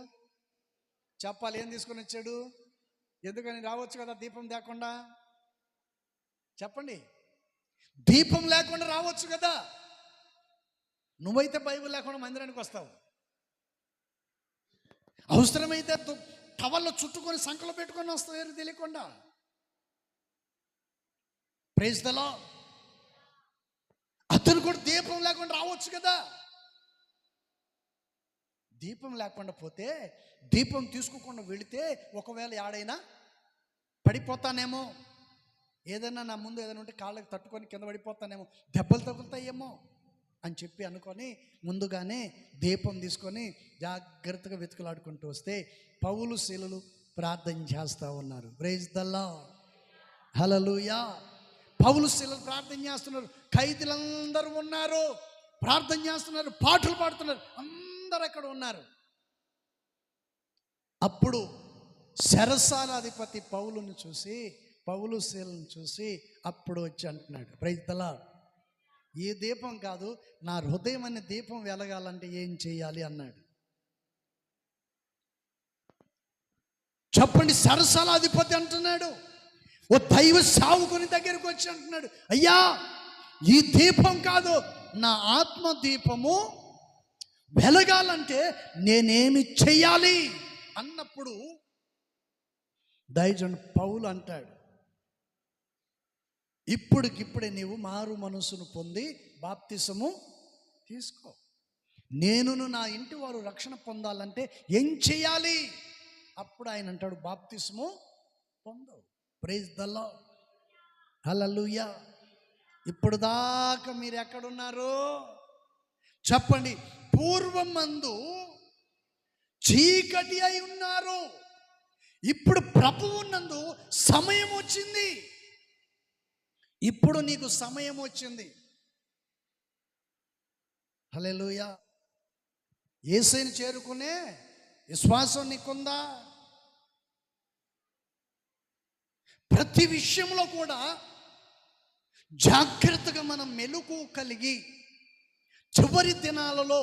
చెప్పాలి, ఏం తీసుకొని వచ్చాడు? ఎందుకని రావచ్చు కదా దీపం లేకుండా, చెప్పండి, దీపం లేకుండా రావచ్చు కదా. నువ్వైతే బైబిల్ లేకుండా మందిరానికి వస్తావు, అవసరమైతే టవల్లో చుట్టుకొని సంకలో పెట్టుకొని వస్తావు తెలియకుండా. Praise the Lord. అతను కూడా దీపం లేకుండా రావచ్చు కదా. దీపం లేకుండా పోతే, దీపం తీసుకోకుండా వెళితే ఒకవేళ ఆడైనా పడిపోతానేమో, ఏదైనా నా ముందు ఏదైనా ఉంటే కాళ్ళకి తట్టుకొని కింద పడిపోతానేమో, దెబ్బలు తగులుతాయేమో అని చెప్పి అనుకొని ముందుగానే దీపం తీసుకొని జాగ్రత్తగా వెతుకులాడుకుంటూ వస్తే పౌలు శీలలు ప్రార్థన చేస్తూ ఉన్నారు. Praise the Lord. హల్లెలూయా. పౌలు శీలలు ప్రార్థన చేస్తున్నారు, ఖైదీలందరూ ఉన్నారు, ప్రార్థన చేస్తున్నారు, పాటలు పాడుతున్నారు, అందరూ అక్కడ ఉన్నారు. అప్పుడు చెరసాలాధిపతి పౌలు శీలను చూసి అప్పుడు వచ్చి అంటున్నాడు, ప్రైజ్ ద లార్డ్, ఈ దీపం కాదు, నా హృదయం అనే దీపం వెలగాలంటే ఏం చేయాలి అన్నాడు. చెప్పండి, చెరసాలాధిపతి అంటున్నాడు, ఓ దైవ సావుకుని దగ్గరికి వచ్చి అంటున్నాడు, అయ్యా ఈ దీపం కాదు, నా ఆత్మ దీపము వెలగాలంటే నేనేమి చెయ్యాలి అన్నప్పుడు దైవజనుడు పౌలు అంటాడు, ఇప్పుడికిప్పుడే నీవు మారు మనసును పొంది బాప్తిసము తీసుకో. నేనును నా ఇంటి వారు రక్షణ పొందాలంటే ఏం చేయాలి? అప్పుడు ఆయన అంటాడు, బాప్తిసము పొందవు. Praise the Lord. హల్లెలూయా. ఇప్పుడు దాకా మీరు ఎక్కడున్నారు? చెప్పండి, పూర్వమందు చీకటి అయి ఉన్నారు, ఇప్పుడు ప్రభువునందు సమయం వచ్చింది. ఇప్పుడు నీకు సమయం వచ్చింది. హల్లెలూయా. యేసుని చేరుకునే విశ్వాసం నీకుందా? ప్రతి విషయంలో కూడా జాగ్రత్తగా మనం మెలకు కలిగి చివరి దినాలలో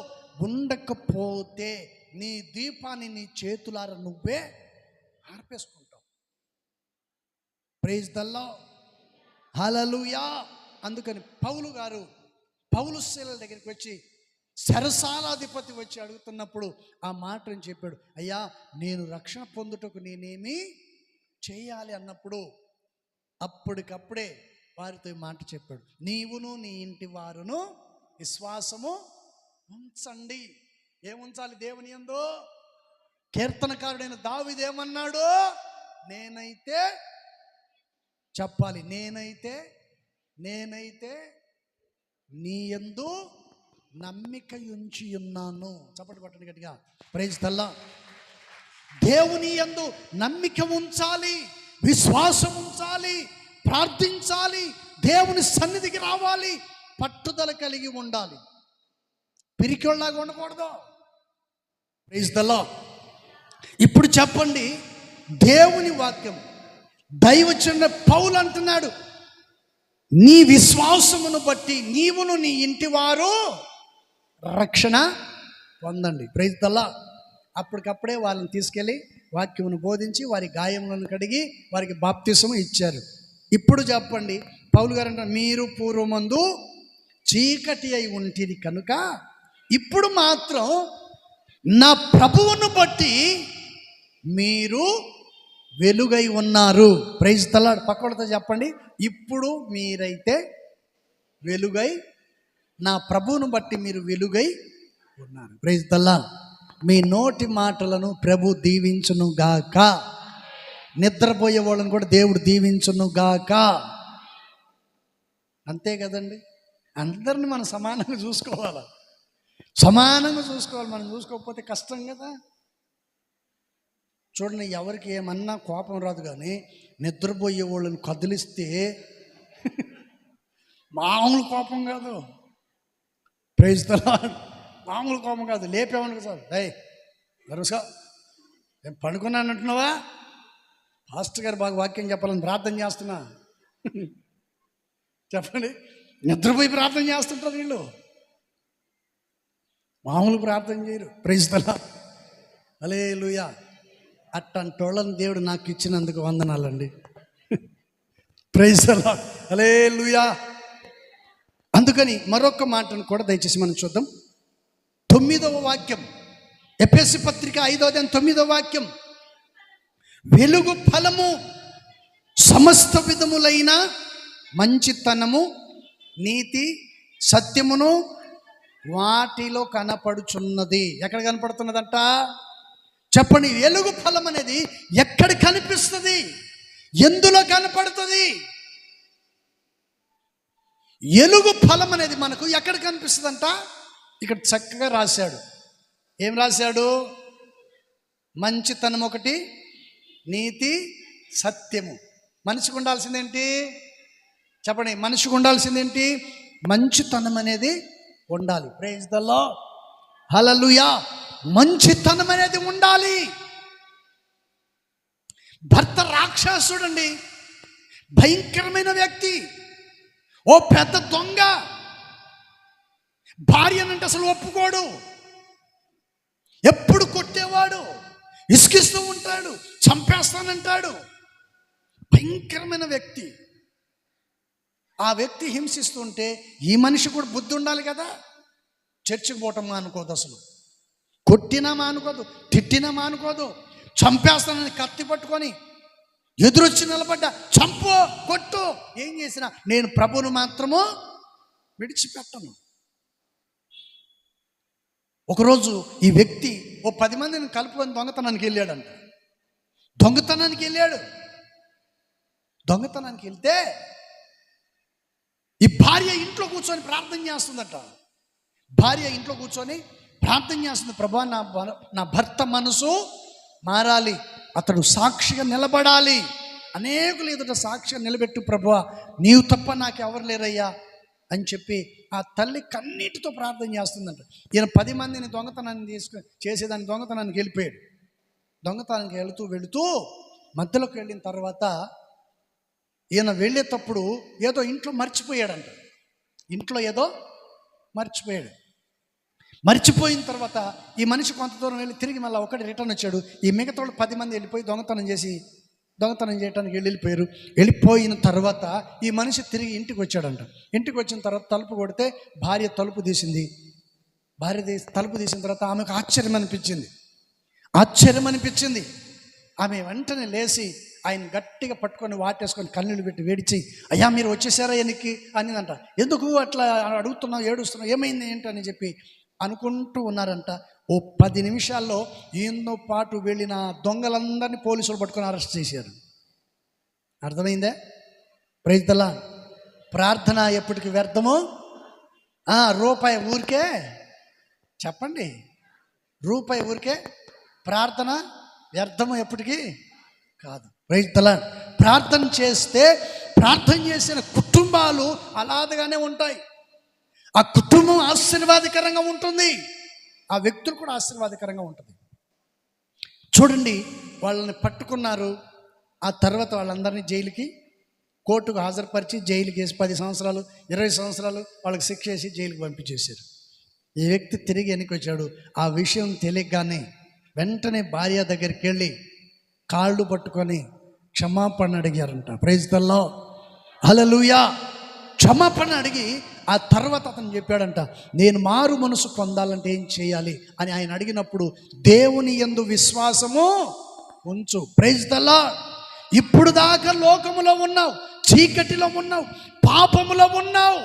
ఉండకపోతే నీ దీపాన్ని నీ చేతులార నువ్వే ఆర్పేసుకుంటావు. Praise the Lord. హల్లెలూయా. అందుకని పౌలు శీలల దగ్గరికి వచ్చి చెరసాలాధిపతి వచ్చి అడుగుతున్నప్పుడు ఆ మాటని చెప్పాడు, అయ్యా నేను రక్షణ పొందుటకు నేనేమి చేయాలి అన్నప్పుడు అప్పటికప్పుడే వారితో ఈ మాట చెప్పాడు, నీవును నీ ఇంటి వారును విశ్వాసము ఉంచండి. ఏముంచాలి దేవుని యందు? కీర్తనకారుడైన దావీదు ఏమన్నాడు? నేనైతే చెప్పాలి, నేనైతే నేనైతే నీ యందు నమ్మిక ఉంచి ఉన్నాను. చప్పటి పట్టండి గట్టిగా, ప్రైజ్ తల్లా. దేవుని యందు నమ్మిక ఉంచాలి, విశ్వాసం ఉంచాలి, ప్రార్థించాలి, దేవుని సన్నిధికి రావాలి, పట్టుదల కలిగి ఉండాలి, పిరికిళ్ళలాగా ఉండకూడదు. Praise the Lord. ఇప్పుడు చెప్పండి, దేవుని వాక్యం దైవజనుడు పౌలు అంటున్నాడు, నీ విశ్వాసమును బట్టి నీవును నీ ఇంటి వారు రక్షణ పొందండి. Praise the Lord. అప్పటికప్పుడే వాళ్ళని తీసుకెళ్ళి వాక్యమును బోధించి వారి గాయములను కడిగి వారికి బాప్తిసము ఇచ్చారు. ఇప్పుడు చెప్పండి, పౌలు గారు అంటారు, మీరు పూర్వమందు చీకటి అయి ఉంటిరి కనుక ఇప్పుడు మాత్రం నా ప్రభువును బట్టి మీరు వెలుగై ఉన్నారు. Praise the lord. పక్కలతో చెప్పండి, ఇప్పుడు మీరైతే వెలుగై, నా ప్రభువును బట్టి మీరు వెలుగై ఉన్నారు. Praise the lord. మీ నోటి మాటలను ప్రభు దీవించును గాక. నిద్రపోయే వాళ్ళని కూడా దేవుడు దీవించును గాక. అంతే కదండి. అందరిని మనం సమానంగా చూసుకోవాలి, సమానంగా చూసుకోవాలి. మనం చూసుకోకపోతే కష్టం కదా. చూడండి, ఎవరికి ఏమన్నా కోపం రాదు, కానీ నిద్రపోయే వాళ్ళని కదిలిస్తే మామూలు కోపం కాదు. Praise the Lord. మామూలు కోపం కాదు. లేపేవాళ్ళు సార్, వరుసగా నేను పడుకున్నాను అంటున్నావా, పాస్టర్ గారు బాగా వాక్యం చెప్పాలని ప్రార్థన చేస్తున్నా. చెప్పండి, నిద్రపోయి ప్రార్థన చేస్తుంటారు వీళ్ళు, మామూలు ప్రార్థన చేయరు. Praise the Lord. హల్లెలూయా. అట్టంటోళ్ళని దేవుడు నాకు ఇచ్చినందుకు వందనాలండి. Praise the Lord. హల్లెలూయా. అందుకని మరొక మాటను కూడా దయచేసి మనం చూద్దాం. 9వ వాక్యం, ఎఫెసీ పత్రిక 5వ అధ్యాయం 9వ వాక్యం, వెలుగు ఫలము సమస్త విధములైన మంచితనము, నీతి, సత్యమును వాటిలో కనపడుచున్నది. ఎక్కడ కనపడుతున్నదంట చెప్పండి. వెలుగు ఫలం అనేది ఎక్కడ కనిపిస్తుంది, ఎందులో కనపడుతుంది? వెలుగు ఫలం అనేది మనకు ఎక్కడ కనిపిస్తుందంట? ఇక్కడ చక్కగా రాశాడు. ఏం రాశాడు? మంచితనం ఒకటి, నీతి, సత్యము. మనిషికి ఉండాల్సిందేంటి చెప్పండి? మనిషికి ఉండాల్సిందేంటి? మంచితనం అనేది ఉండాలి. Praise the Lord. హల్లెలూయా. మంచితనం అనేది ఉండాలి. భర్త రాక్షసుడండి, భయంకరమైన వ్యక్తి, ఓ పెద్ద దొంగ. భార్యనంటే అసలు ఒప్పుకోడు, ఎప్పుడు కొట్టేవాడు, ఇసుకిస్తూ ఉంటాడు, చంపేస్తానంటాడు. భయంకరమైన వ్యక్తి. ఆ వ్యక్తి హింసిస్తుంటే ఈ మనిషి కూడా బుద్ధి ఉండాలి కదా. చర్చికి పోవటం మానుకోదు, అసలు కొట్టినా మానుకోదు, తిట్టినా మానుకోదు. చంపేస్తానని కత్తి పట్టుకొని ఎదురొచ్చి నిలబడ్డా, చంపు కొట్టు, ఏం చేసినా నేను ప్రభువును మాత్రము విడిచిపెట్టను. ఒకరోజు ఈ వ్యక్తి ఓ 10 మందిని కలుపుకొని దొంగతనానికి వెళ్ళాడంట. దొంగతనానికి వెళ్తే ఈ భార్య ఇంట్లో కూర్చొని ప్రార్థన చేస్తుందట. భార్య ఇంట్లో కూర్చొని ప్రార్థన చేస్తుంది, ప్రభువా నా భర్త మనసు మారాలి, అతడు సాక్షిగా నిలబడాలి, అనేకులు ఎదుట సాక్షిగా నిలబెట్టు ప్రభువా, నీవు తప్ప నాకు ఎవరు లేరయ్యా అని చెప్పి ఆ తల్లి కన్నీటితో ప్రార్థన చేస్తుందంట. ఈయన 10 మందిని దొంగతనాన్ని చేసేదాన్ని దొంగతనానికి వెళ్ళిపోయాడు. దొంగతనానికి వెళుతూ మధ్యలోకి వెళ్ళిన తర్వాత ఈయన వెళ్ళేటప్పుడు ఏదో ఇంట్లో మర్చిపోయాడంట. ఇంట్లో ఏదో మర్చిపోయిన తర్వాత ఈ మనిషి కొంత దూరం వెళ్ళి తిరిగి మళ్ళీ ఒకటి రిటర్న్ వచ్చాడు. ఈ మిగతా 10 మంది వెళ్ళిపోయి దొంగతనం చేయడానికి వెళ్ళిపోయిన తర్వాత ఈ మనిషి తిరిగి ఇంటికి వచ్చాడంట. ఇంటికి వచ్చిన తర్వాత తలుపు కొడితే భార్య తలుపు తీసింది. తలుపు తీసిన తర్వాత ఆమెకు ఆశ్చర్యం అనిపించింది. ఆమె వెంటనే లేచి ఆయన గట్టిగా పట్టుకొని వాటేసుకొని కన్నీళ్ళు పెట్టి వేడిచి, అయ్యా మీరు వచ్చేసారా ఎనికి అనిదంట. ఎందుకు అట్లా అడుగుతున్నావు, ఏడుస్తున్నావు, ఏమైంది ఏంటి అని చెప్పి అనుకుంటూ ఉన్నారంట. ఓ 10 నిమిషాల్లో ఈయనతో పాటు వెళ్ళిన దొంగలందరినీ పోలీసులు పట్టుకొని అరెస్ట్ చేశారు. అర్థమైందా? Praise the Lord. ప్రార్థన ఎప్పటికి వ్యర్థము. రూపాయి ఊరికే చెప్పండి, రూపాయి ఊరికే, ప్రార్థన వ్యర్థము ఎప్పటికీ కాదు. Praise the Lord. ప్రార్థన చేస్తే ప్రార్థన చేసిన కుటుంబాలు అలాగనే ఉంటాయి. ఆ కుటుంబం ఆశీర్వాదకరంగా ఉంటుంది, ఆ వ్యక్తులు కూడా ఆశీర్వాదకరంగా ఉంటుంది. చూడండి, వాళ్ళని పట్టుకున్నారు, ఆ తర్వాత వాళ్ళందరినీ జైలుకి, కోర్టుకు హాజరుపరిచి జైలుకి వేసి 10 సంవత్సరాలు 20 సంవత్సరాలు వాళ్ళకి శిక్ష వేసి జైలుకి పంపించేశారు. ఈ వ్యక్తి తిరిగి వెనక్కి వచ్చాడు. ఆ విషయం తెలియగానే వెంటనే భార్య దగ్గరికి వెళ్ళి కాళ్ళు పట్టుకొని క్షమాపణ అడిగారంట. ప్రైజ్ ది లార్డ్, హల్లెలూయా. క్షమాపణ అడిగి ఆ తర్వాత అతను చెప్పాడంట, నేను మారు మనసు పొందాలంటే ఏం చేయాలి అని ఆయన అడిగినప్పుడు, దేవుని యందు విశ్వాసము ఉంచు. Praise the Lord. ఇప్పుడు దాకా లోకములో ఉన్నావు, చీకటిలో ఉన్నావు, పాపములో ఉన్నావు,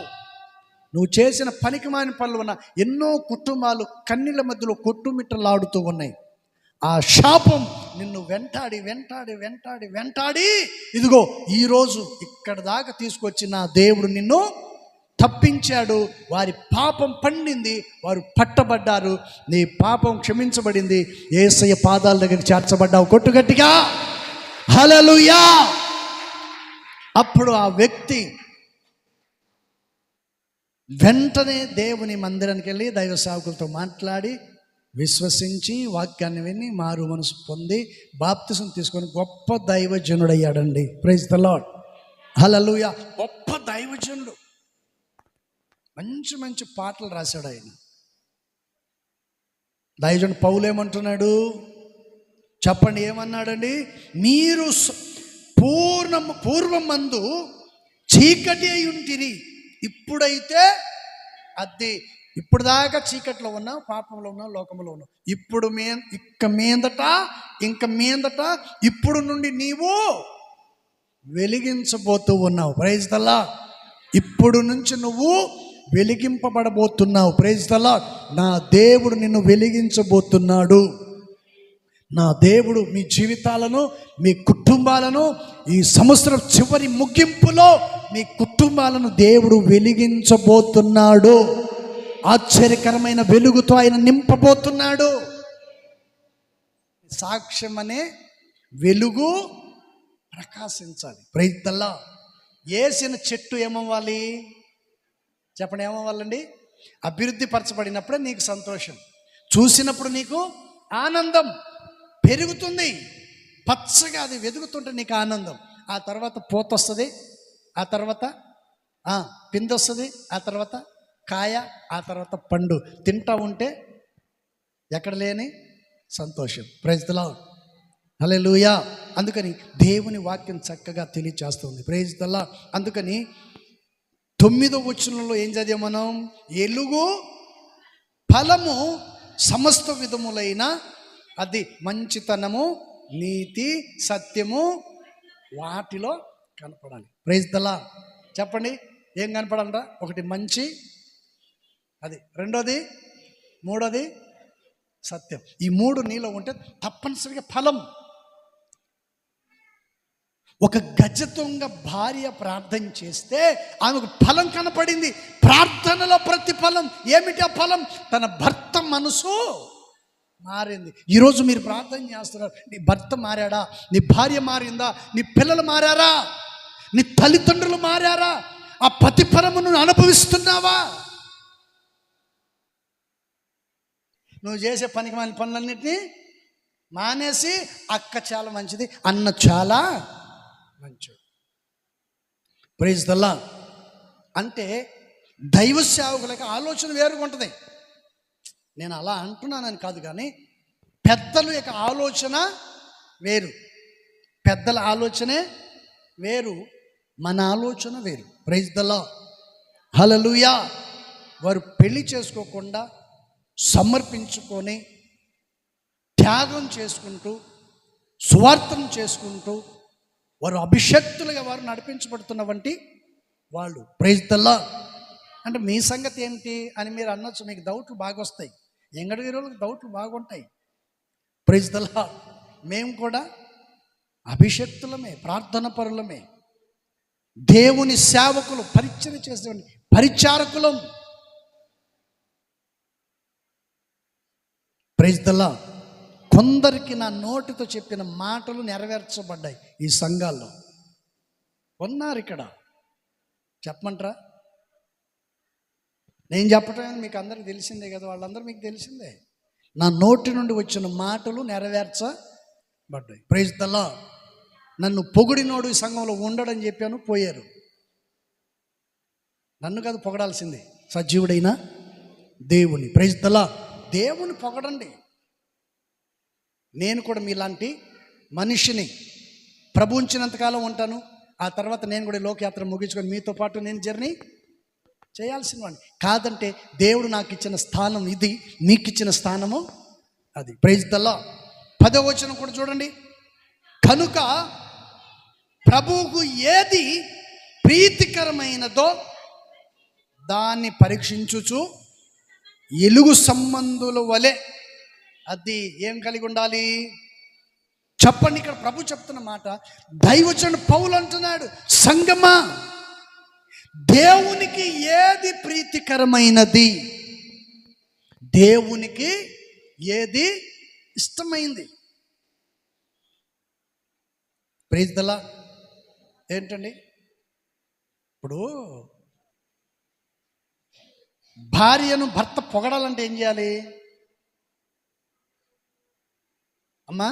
నువ్వు చేసిన పనికిమాలిన పనులు ఉన్న ఎన్నో కుటుంబాలు కన్నీళ్ళ మధ్యలో కొట్టుమిట్టలాడుతూ ఉన్నాయి. ఆ శాపం నిన్ను వెంటాడి వెంటాడి వెంటాడి వెంటాడి ఇదిగో ఈరోజు ఇక్కడ దాకా తీసుకొచ్చి నా దేవుడు నిన్ను తప్పించాడు. వారి పాపం పండింది, వారు పట్టబడ్డారు, నీ పాపం క్షమించబడింది, యేసయ్య పాదాల దగ్గర చేర్చబడ్డావు. కొట్టు గట్టిగా హల్లెలూయా. అప్పుడు ఆ వ్యక్తి వెంటనే దేవుని మందిరానికి వెళ్ళి దైవ సేవకులతో మాట్లాడి విశ్వసించి వాక్యాన్ని విని మారు మనసు పొంది బాప్తిసం తీసుకొని గొప్ప దైవజనుడయ్యాడండి. ప్రైజ్ ది లార్డ్, హల్లెలూయా. గొప్ప దైవజనుడు, మంచి మంచి పాటలు రాశాడు ఆయన. దైవజనుడు పౌలు ఏమంటున్నాడు చెప్పండి, ఏమన్నాడండి? మీరు పూర్వమందు చీకటి అయి ఉంటిరి, ఇప్పుడైతే అది, ఇప్పుడు దాకా చీకట్లో ఉన్నావు, పాపంలో ఉన్నావు, లోకంలో ఉన్నావు. ఇప్పుడు ఇంక మీదట ఇప్పుడు నుండి నీవు వెలిగించబోతూ ఉన్నావు. Praise the Lord. ఇప్పుడు నుంచి నువ్వు వెలిగింపబడబోతున్నావు. Praise the lord. నా దేవుడు నిన్ను వెలిగించబోతున్నాడు. నా దేవుడు మీ జీవితాలను, మీ కుటుంబాలను ఈ సంవత్సరం చివరి ముగింపులో మీ కుటుంబాలను దేవుడు వెలిగించబోతున్నాడు. ఆశ్చర్యకరమైన వెలుగుతో ఆయన నింపబోతున్నాడు. సాక్ష్యం అనే వెలుగు ప్రకాశించాలి. Praise the lord. వేసిన చెట్టు ఏమవ్వాలి చెప్పండి, ఏమవ్వాలండి? అభివృద్ధి పరచబడినప్పుడే నీకు సంతోషం, చూసినప్పుడు నీకు ఆనందం పెరుగుతుంది, పచ్చగా అది వెదుగుతుంటే నీకు ఆనందం. ఆ తర్వాత పూత వస్తుంది, ఆ తర్వాత పిండి వస్తుంది, ఆ తర్వాత కాయ, ఆ తర్వాత పండు. తింటా ఉంటే ఎక్కడ లేని సంతోషం. ప్రైజ్ ది లార్డ్, హల్లెలూయా. అందుకని దేవుని వాక్యం చక్కగా తెలియచేస్తుంది. Praise the Lord. అందుకని 9వ వచనంలో ఏం చదివాం మనం? ఎలుగు ఫలము సమస్త విధములైన అది మంచితనము, నీతి, సత్యము వాటిలో కనపడాలి. Praise the Lord. చెప్పండి, ఏం కనపడాలంట? ఒకటి మంచి, అది రెండోది, మూడోది సత్యం. ఈ 3 నీలో ఉంటే తప్పనిసరిగా ఫలం. ఒక గజదొంగ భార్య ప్రార్థన చేస్తే ఆమెకు ఫలం కనపడింది. ప్రార్థనలో ప్రతిఫలం ఏమిటి? ఆ ఫలం తన భర్త మనసు మారింది. ఈరోజు మీరు ప్రార్థన చేస్తున్నారు, నీ భర్త మారాడా? నీ భార్య మారిందా? నీ పిల్లలు మారారా? నీ తల్లిదండ్రులు మారారా? ఆ ప్రతిఫలమును అనుభవిస్తున్నావా? నువ్వు చేసే పనికిమాలిన పనులన్నింటినీ మానేసి అక్క చాలా మంచిది, అన్న చాలా మంచిది. Praise the Lord. అంటే దైవ సేవకులకు ఆలోచన వేరుగా ఉంటుంది. నేను అలా అంటున్నానని కాదు, కానీ పెద్దల యొక్క ఆలోచన వేరు, పెద్దల ఆలోచనే వేరు, మన ఆలోచన వేరు. ప్రైజ్ ది లార్డ్, హల్లెలూయా. వారు పెళ్లి చేసుకోకుండా సమర్పించుకొని త్యాగం చేసుకుంటూ సువార్తను చేసుకుంటూ వారు అభిషక్తులుగా వారు నడిపించబడుతున్న వంటి వాళ్ళు. Praise the Lord. అంటే మీ సంగతి ఏంటి అని మీరు అనొచ్చు, మీకు డౌట్లు బాగా వస్తాయి. ఎంగడగిరోళ్ళకి డౌట్లు బాగుంటాయి. Praise the Lord. మేము కూడా అభిషక్తులమే, ప్రార్థన పరులమే. దేవుని సేవకులు, పరిచర్య చేసేవాడిని, పరిచారకులం. Praise the lord. కొందరికి నా నోటితో చెప్పిన మాటలు నెరవేర్చబడ్డాయి ఈ సంఘాల్లో. ఉన్నారు ఇక్కడ, చెప్పమంటారా? నేను చెప్పటం మీకు అందరికి తెలిసిందే కదా, వాళ్ళందరూ మీకు తెలిసిందే. నా నోటి నుండి వచ్చిన మాటలు నెరవేర్చబడ్డాయి. Praise the lord. నన్ను పొగిడినోడు ఈ సంఘంలో ఉండడని చెప్పాను, పోయారు. నన్ను కాదు పొగడాల్సింది, సజీవుడైన దేవుని. Praise the Lord. దేవుని పొగడండి. నేను కూడా మీలాంటి మనిషిని, ప్రభు ఉంచినంతకాలం ఉంటాను. ఆ తర్వాత నేను కూడా లోకయాత్ర ముగించుకొని మీతో పాటు నేను జర్నీ చేయాల్సిన వాడిని. కాదంటే దేవుడు నాకు ఇచ్చిన స్థానం ఇది, మీకు ఇచ్చిన స్థానము అది. Praise the Lord. 10వ వచనం కూడా చూడండి. కనుక ప్రభువుకు ఏది ప్రీతికరమైనదో దాన్ని పరీక్షించుచు ఎలుగు సంబంధుల వలె అది ఏం కలిగి ఉండాలి చెప్పండి. ఇక్కడ ప్రభు చెప్తున్న మాట, దైవజనుడు పౌలు అంటున్నాడు, సంగమా, దేవునికి ఏది ప్రీతికరమైనది, దేవునికి ఏది ఇష్టమైంది. Praise the Lord. ఏంటండి ఇప్పుడు భార్యను భర్త పొగడాలంటే ఏం చేయాలి? అమ్మా,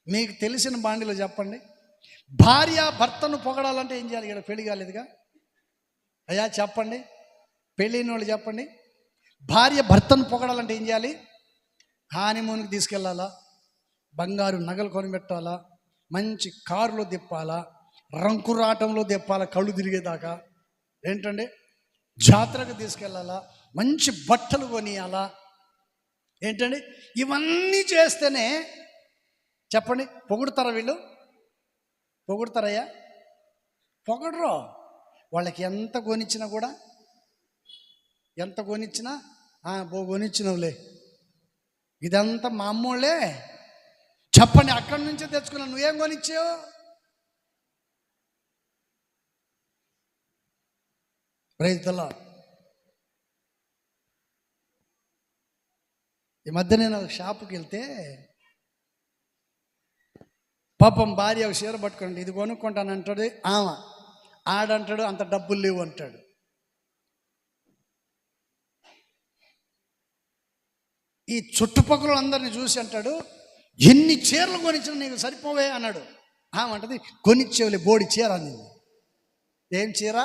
మీకు తెలిసిన బాండిలో చెప్పండి. భార్య భర్తను పొగడాలంటే ఏం చేయాలి? ఇక్కడ పెళ్లి కాలేదుగా అయ్యా, చెప్పండి. పెళ్ళైన వాళ్ళు చెప్పండి. భార్య భర్తను పొగడాలంటే ఏం చేయాలి? హానీమూన్కి తీసుకెళ్ళాలా, బంగారు నగలు కొనిపెట్టాలా, మంచి కారులో తిప్పాలా, రంకురాటంలో తిప్పాలా, కళ్ళు తిరిగేదాకా. ఏంటండి, జాతరకు తీసుకెళ్ళాలా, మంచి బట్టలు కొనియాలా. ఏంటండి, ఇవన్నీ చేస్తేనే చెప్పండి పొగుడుతారా వీళ్ళు? పొగుడుతారయ్యా? పొగడరు. వాళ్ళకి ఎంత కొనిచ్చినా కూడా, ఎంత కొనిచ్చినా కొనిచ్చినవులే, ఇదంతా మా అమ్మోళ్ళే. చెప్పండి, అక్కడి నుంచే తెచ్చుకున్నా, నువ్వేం కొనిచ్చావు? Praise the lord. ఈ మధ్య నేను షాపుకి వెళ్తే పాపం భార్య ఒక చీర పట్టుకోండి, ఇది కొనుక్కుంటాను అంటాడు. ఆడంటాడు అంత డబ్బులు లేవు అంటాడు. ఈ చుట్టుపక్కల అందరినీ చూసి అంటాడు, ఎన్ని చీరలు కొనిచ్చిన నీకు సరిపోవే అన్నాడు. అంటది, కొనిచ్చేవులే బోడి చీర అంది. ఏం చీర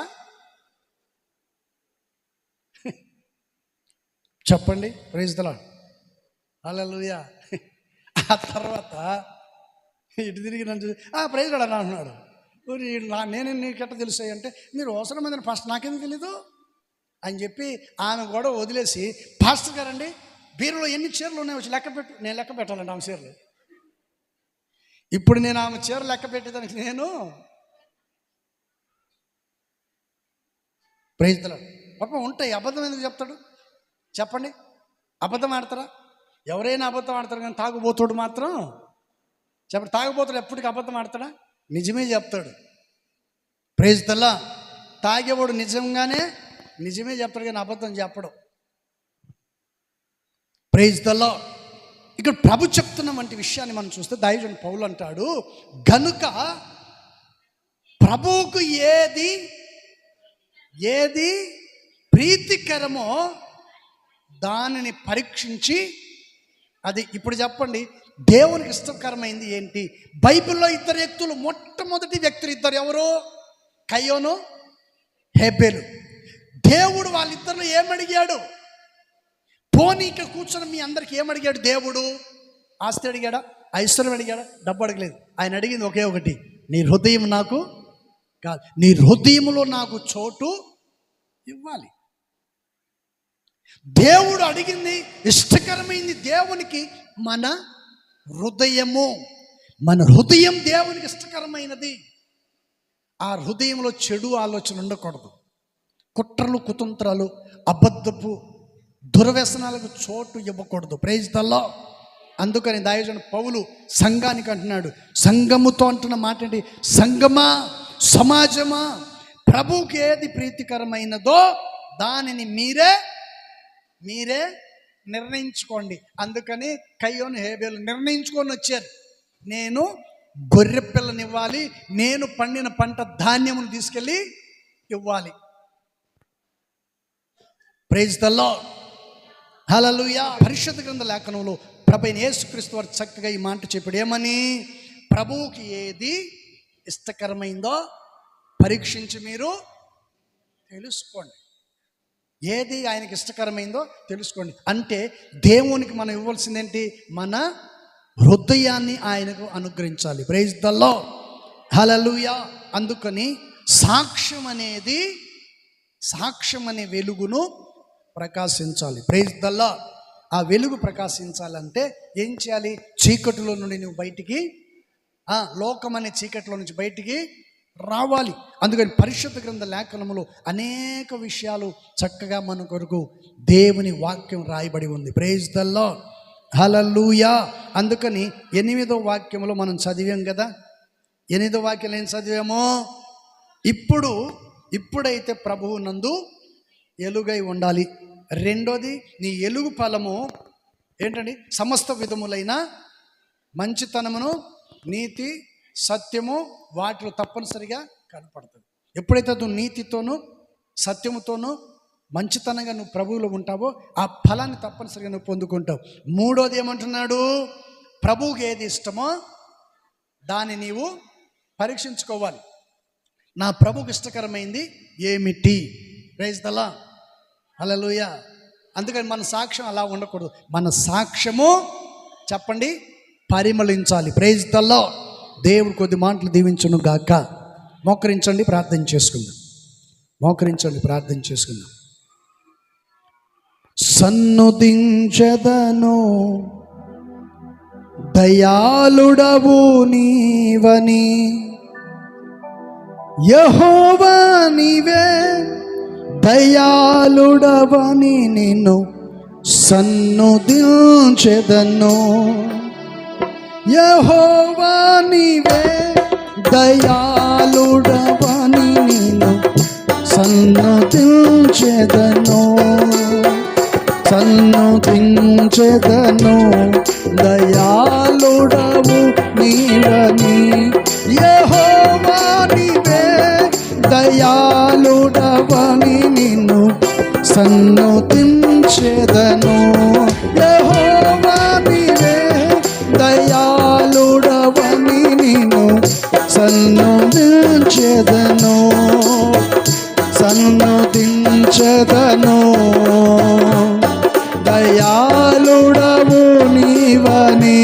చెప్పండి? Praise the Lord. హల్లెలూయా. ఆ తర్వాత ఇటు తిరిగి నన్ను చూసి ప్రైజ్ లార్డ్ అంటున్నాడు. నేను నీకెట్ట తెలుసాయి అంటే, మీరు అవసరమైందని ఫస్ట్ నాకేం తెలీదు అని చెప్పి ఆమె కూడా వదిలేసి, పాస్టర్ గారండి బీరులో ఎన్ని చీరలు ఉన్నాయి వచ్చి లెక్క పెట్టు. నేను లెక్క పెట్టాలండి ఆమె చీరలు. ఇప్పుడు నేను ఆమె చీరలు లెక్క పెట్టేదానికి నేను ప్రైజ్ ది లార్డ్. పాపం ఉంటాయి. అబద్ధం ఎందుకు చెప్తాడు చెప్పండి? అబద్ధం ఆడతారా? ఎవరైనా అబద్ధం ఆడతారు, కానీ తాగుబోతుడు మాత్రం చెప్పండి, తాగుబోతుడు ఎప్పటికీ అబద్ధం ఆడతాడా? నిజమే చెప్తాడు. Praise the lord. తాగేవాడు నిజమే చెప్తాడు, కానీ అబద్ధం చెప్పడం. Praise the Lord. ఇక్కడ ప్రభు చెప్తున్న వంటి విషయాన్ని మనం చూస్తే దైవజనుడు పౌలు అంటాడు, గనుక ప్రభువుకు ఏది ప్రీతికరమో దానిని పరీక్షించి అది. ఇప్పుడు చెప్పండి, దేవునికి ఇష్టకరమైంది ఏంటి? బైబిల్లో ఇద్దరు వ్యక్తులు, మొట్టమొదటి వ్యక్తులు ఇద్దరు ఎవరు? కయ్యోను, హేబెలు. దేవుడు వాళ్ళిద్దరిలో ఏమడిగాడు? పోనీక కూర్చొని మీ అందరికి ఏమడిగాడు దేవుడు? ఆస్తి అడిగాడా? ఐశ్వర్యం అడిగాడా? డబ్బు అడగలేదు. ఆయన అడిగింది ఒకే ఒకటి, నీ హృదయం నాకు కాదు, నీ హృదయంలో నాకు చోటు ఇవ్వాలి. దేవుడు అడిగింది, ఇష్టకరమైంది దేవునికి మన హృదయము. మన హృదయం దేవునికి ఇష్టకరమైనది. ఆ హృదయంలో చెడు ఆలోచన ఉండకూడదు. కుట్రలు, కుతంత్రాలు, అబద్ధపు దుర్వ్యసనాలకు చోటు ఇవ్వకూడదు. Praise the Lord. అందుకని దైవజనుడు పౌలు సంఘానికి అంటున్నాడు, సంఘముతో అంటున్న మాట ఏంటి? సంఘమా, సమాజమా, ప్రభువుకి ఏది ప్రీతికరమైనదో దానిని మీరే నిర్ణయించుకోండి. అందుకని కయ్యోను హేబేలు నిర్ణయించుకొని వచ్చారు. నేను గొర్రె పిల్లనివ్వాలి, నేను పండిన పంట ధాన్యమును తీసుకెళ్ళి ఇవ్వాలి. ప్రైజ్ ద లార్డ్, హల్లెలూయా. పరిశుద్ధ గ్రంథ లేఖనంలో ప్రభువైన యేసుక్రీస్తు వారు చక్కగా ఈ మాట చెప్పాడు. ఏమని? ప్రభువుకి ఏది ఇష్టకరమైందో పరీక్షించి మీరు తెలుసుకోండి. ఏది ఆయనకి ఇష్టకరమైందో తెలుసుకోండి. అంటే దేవునికి మనం ఇవ్వాల్సిందేంటి? మన హృదయాన్ని ఆయనకు అనుగ్రహించాలి. ప్రైజ్ ద లార్డ్, హల్లెలూయా. అందుకని సాక్ష్యం అనే వెలుగును ప్రకాశించాలి. Praise the lord. ఆ వెలుగు ప్రకాశించాలంటే ఏం చేయాలి? చీకటిలో నుండి నువ్వు బయటికి, లోకం అనే చీకటిలో నుంచి బయటికి రావాలి. అందుకని పరిశుద్ధ గ్రంథ లేఖనములో అనేక విషయాలు చక్కగా మన కొరకు దేవుని వాక్యం రాయబడి ఉంది. ప్రైజ్ ద లార్డ్, హల్లెలూయా. అందుకని 8వ వాక్యంలో మనం చదివాం కదా. 8వ వాక్యం ఏం చదివామో? ఇప్పుడైతే ప్రభువు నందు ఎలుగై ఉండాలి. రెండోది, నీ ఎలుగు ఫలము ఏంటండి? సమస్త విధములైన మంచితనమును, నీతి, సత్యము వాటిలో తప్పనిసరిగా కనపడుతుంది. ఎప్పుడైతే నువ్వు నీతితోనూ సత్యముతోనూ మంచితనంగా నువ్వు ప్రభువులో ఉంటావో ఆ ఫలాన్ని తప్పనిసరిగా నువ్వు పొందుకుంటావు. మూడోది ఏమంటున్నాడు? ప్రభువుకి ఏది ఇష్టమో దాన్ని నీవు పరీక్షించుకోవాలి. నా ప్రభువుకి ఇష్టకరమైంది ఏమిటి? ప్రైజ్ ద లార్డ్, హల్లెలూయా. అందుకని మన సాక్ష్యం అలా ఉండకూడదు. మన సాక్ష్యము చెప్పండి పరిమళించాలి. Praise the lord. దేవుడు కొద్ది మాటలు దీవించును గాక. మోకరించండి, ప్రార్థన చేసుకుందాం. సన్నుతించెదను దయాళుడవు నీవని, యెహోవా నీవే దయాళుడవని నిన్ను సన్నుతించెదను. యెహోవా నీవే దయాళుడవని నిన్ను సన్నుతించెదను. దయాళుడవు నీవని, యెహోవా నీవే దయాళుడవని నిన్ను సన్నుతించెదను. యెహోవా నీవే దయాళుడవని నిన్ను సన్నుతించెదను. దయాళుడవు నీవని.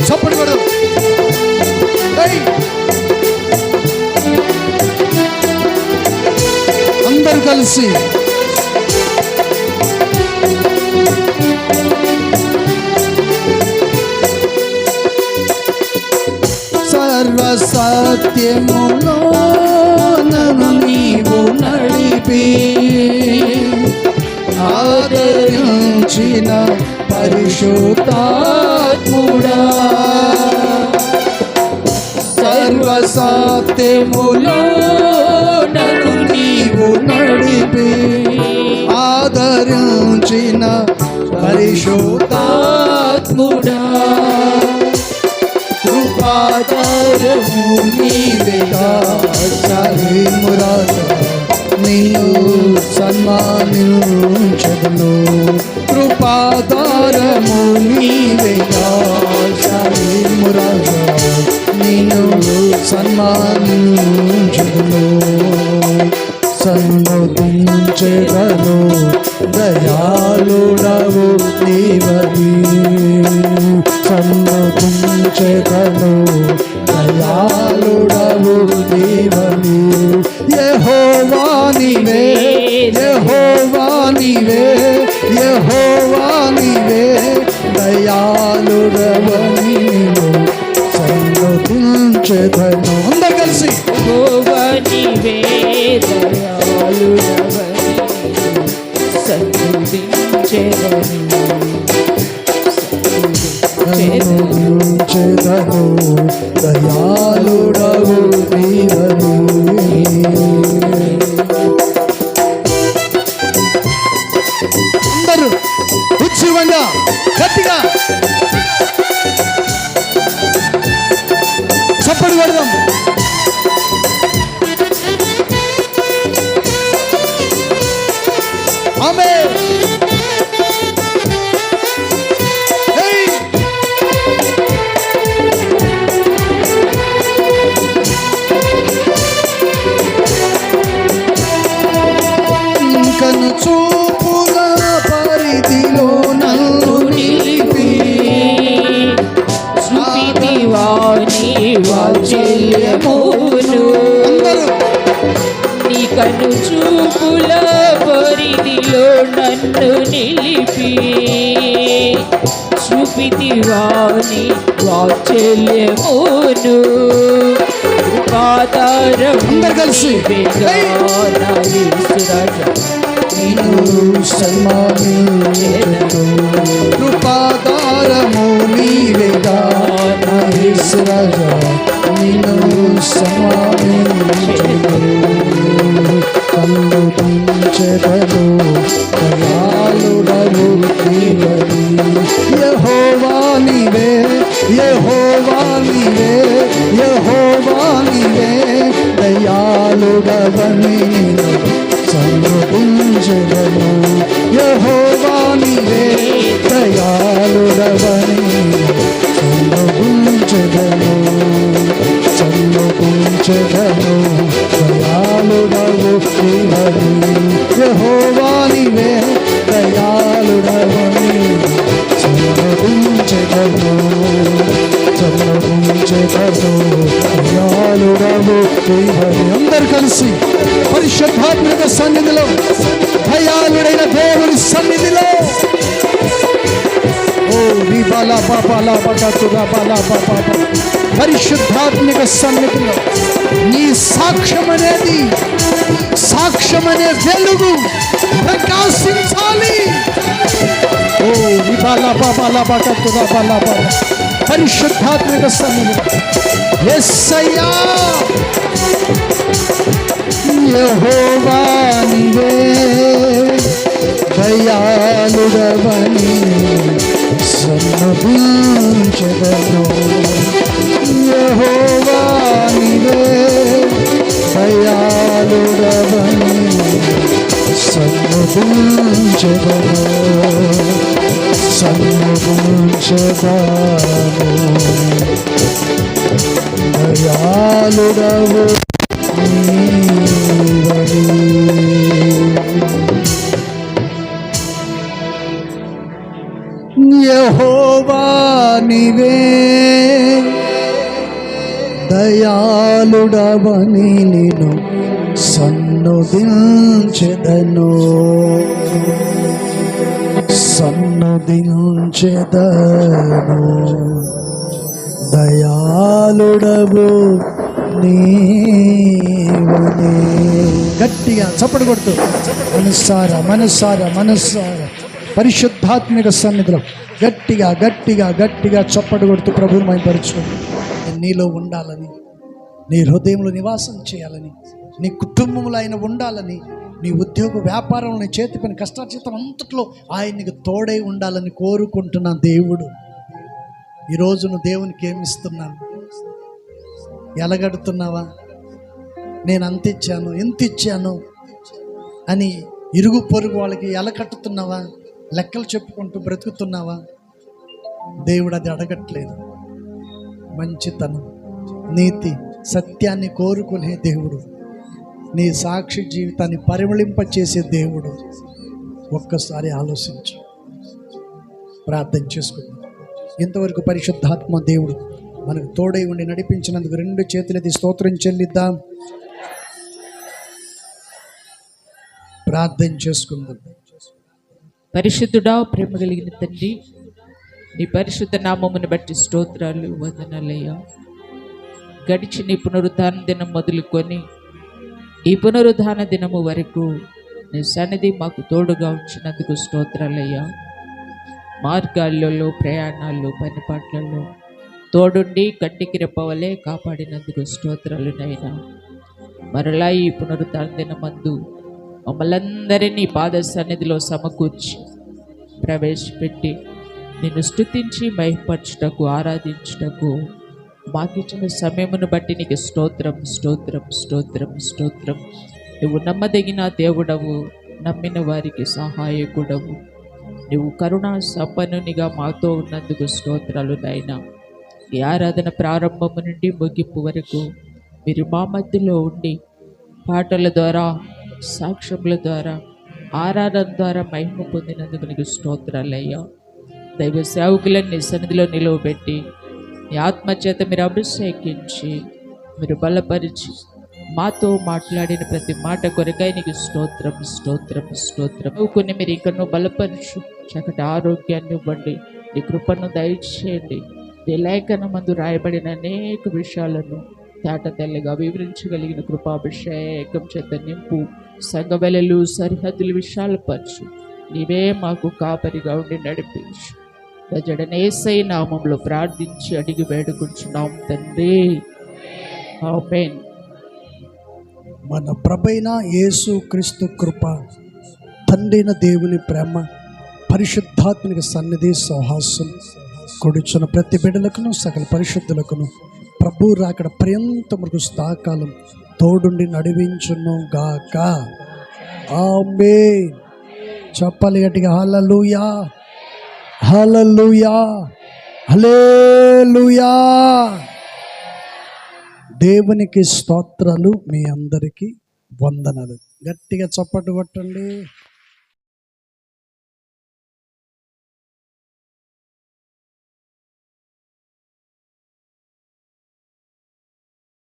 చప్పటి కొడదాం అందరూ కలిసి. సర్వసత్యములో నన్ను నీవు నడిపి ఆదరించిన పరిశుద్ధాత్ముడా, సర్వసత్యములో నన్ను నీవు నడిపి ఆదరించిన పరిశుద్ధాత్ముడా, కృపాకరము నీవేగా సరిమురాజా నిన్ను సన్మానించెదను. కృపాకరము నీవేగా సరిమురాజా నిన్ను సన్మానించెదను. సన్నుతించెదను దయాళుడవు నీవని. సన్నుతించెదను దయాళుడవు నీవని. యెహోవా నీవే, యెహోవా నీవే, యెహోవా నీవే దయాళుడవని నిన్ను సన్నుతించెదను. అందరూ కలిసి. యెహోవా నీవే దయాళుడవని సన్నుతించెదను చెదను దయాళుడవు నీవని. అందరూ ఉత్సవంగా గట్టిగా చప్పటి కొడదాం. ఆమేన్. కను చూపుల పరిధిలో నన్ను నిలిపి చూపితివాని వాత్సల్యమును నీ కను చూపుల పరిధిలో నన్ను నిలిపి చూపితివాని వాత్సల్యమును కృపాధారం అందరు కలిసి కృపాధారము నీవేగా యేసు రాజా నిన్ను కన్ను దించెదను దయాళుడవు నీవని. యెహోవా నీవే యెహోవా నీవే యెహోవా నీవే దయాళుడవని నిన్ను సన్నుతించెదను. యెహోవా నీవే దయాళుడవని సన్నుతించెదను సన్నుతించెదను దయాళుడవు నీవని. యెహోవా నీవే దయాళుడవని సన్నుతించెదను సన్నుతించెదను దయాళుడవు నీవని. అందరు కలిసి పరిశుద్ధాత్మక సన్నిధిలో దయాళుడైన దేవుని సన్నిధిలో పరిశుద్ధాత్మిక సన్నిధిలో నీ సాక్ష్యమనే వెలుగు ప్రకాశించాలి. పరిశుద్ధాత్మిక సన్నిధిలో యేసయ్యా యెహోవా నీవే దయాళుడవని సన్నుతించెదను. యెహోవా నీవే దయాళుడవని సన్నుతించెదను సన్నుతించెదను దయాళుడవు యెహోవా నీవే దయాళుడవని నిన్ను సన్నుతించెదను సన్నుతించెదను దయాళుడవు నీవని. గట్టిగా చప్పటి కొడుతూ మనసారా పరిశుద్ధాత్మిక సన్నిధిలో గట్టిగా గట్టిగా గట్టిగా చప్పటి కొడుతూ ప్రభువుని మహిమపరచుకోండి. నేను నీలో ఉండాలని, నీ హృదయంలో నివాసం చేయాలని, నీ కుటుంబంలో ఆయన ఉండాలని, నీ ఉద్యోగ వ్యాపారంలో నీ చేతి పని కష్టార్జితం అంతట్లో ఆయన నీకు తోడై ఉండాలని కోరుకుంటున్నా. దేవుడు ఈరోజు నువ్వు దేవునికి ఏమిస్తున్నాను? ఎలగడుతున్నావా? నేను అంత ఇచ్చాను ఎంత ఇచ్చాను అని ఇరుగు పొరుగు వాళ్ళకి ఎలకట్టుతున్నావా? లెక్కలు చెప్పుకుంటూ బ్రతుకుతున్నావా? దేవుడు అది అడగట్లేదు. మంచితనం, నీతి, సత్యాన్ని కోరుకునే దేవుడు, నీ సాక్షి జీవితాన్ని పరిమళింపచేసే దేవుడు. ఒక్కసారి ఆలోచించు, ప్రార్థన చేసుకుందాం. ఇంతవరకు పరిశుద్ధాత్మ దేవుడు మనకు తోడై ఉండి నడిపించినందుకు రెండు చేతులెత్తి స్తోత్రం చెల్లిద్దాం. ప్రార్థన చేసుకుందాం. పరిశుద్ధుడా, ప్రేమ కలిగిన తండ్రి, నీ పరిశుద్ధ నామమును బట్టి స్తోత్రాలు, వందనాలయ్యా. గడిచి నీ పునరుద్ధాన దినం మొదలుకొని ఈ పునరుద్ధాన దినము వరకు నీ సన్నిధి మాకు తోడుగా ఉంచినందుకు స్తోత్రాలయ్యా. మార్గాల్లో, ప్రయాణాల్లో, పనిపాట్లలో తోడుండి కంటికి రెప్పవలే కాపాడినందుకు స్తోత్రాలు నైనా. మరలా ఈ పునరుద్ధాన దినమందు మమ్మల్ందరినీ పాద సన్నిధిలో సమకూర్చి ప్రవేశపెట్టి నిన్ను స్తుతించి మహిమపరచుటకు, ఆరాధించుటకు మాకిచ్చిన సమయమును బట్టి నీకు స్తోత్రం, స్తోత్రం, స్తోత్రం, స్తోత్రం. నువ్వు నమ్మదగిన దేవుడవు, నమ్మిన వారికి సహాయకుడవు. నువ్వు కరుణా సంపన్నునిగా మాతో ఉన్నందుకు స్తోత్రాలు నాయనా. ఈ ఆరాధన ప్రారంభము నుండి ముగింపు వరకు మీరు మా మధ్యలో ఉండి పాటల ద్వారా, సాక్ష్యముల ద్వారా, ఆరాధన ద్వారా మహిమ పొందినందుకు నీకు స్తోత్రాలయ్యా. దైవ సేవకులను నీ సన్నిధిలో నిలువబెట్టి నీ ఆత్మచేత మీరు అభిషేకించి మీరు బలపరిచి మాతో మాట్లాడిన ప్రతి మాట కొరకై నీకు స్తోత్రం, స్తోత్రం, స్తోత్రం. కొన్ని మీరు ఇంకనూ బలపరచు, చక్కటి ఆరోగ్యాన్ని ఇవ్వండి, నీ కృపను దయచేయండి. ఈ లేఖనమందు రాయబడిన అనేక విషయాలను తేట తెల్లగా వివరించగలిగిన కృపాభిషేకం చేత నింపు. సంఘవెలలు, సరిహద్దుల విషయాలు పరచు. నీవే మాకు కాపరిగా ఉండి నడిపించు. గజడనేసై నామంలో ప్రార్థించి అడిగి వేడుకుంటున్నాం తండ్రి, ఆమేన్. మన ప్రభైన యేసు క్రీస్తు కృప, తండ్రైన దేవుని ప్రేమ, పరిశుద్ధాత్మక సన్నిధి, సౌహాసం కొడుచున్న ప్రతి బిడ్డలకును సకల పరిశుద్ధులకును ప్రభు రాకడ పర్యంతముకు స్థాకాలం తోడుండి నడిపించును గాక. ఆమేన్. చెప్పాలి గట్టిగా, హల్లెలూయా, హల్లెలూయా, హల్లెలూయా. దేవునికి స్తోత్రాలు. మీ అందరికీ వందనాలు. గట్టిగా చప్పట్లు కొట్టండి.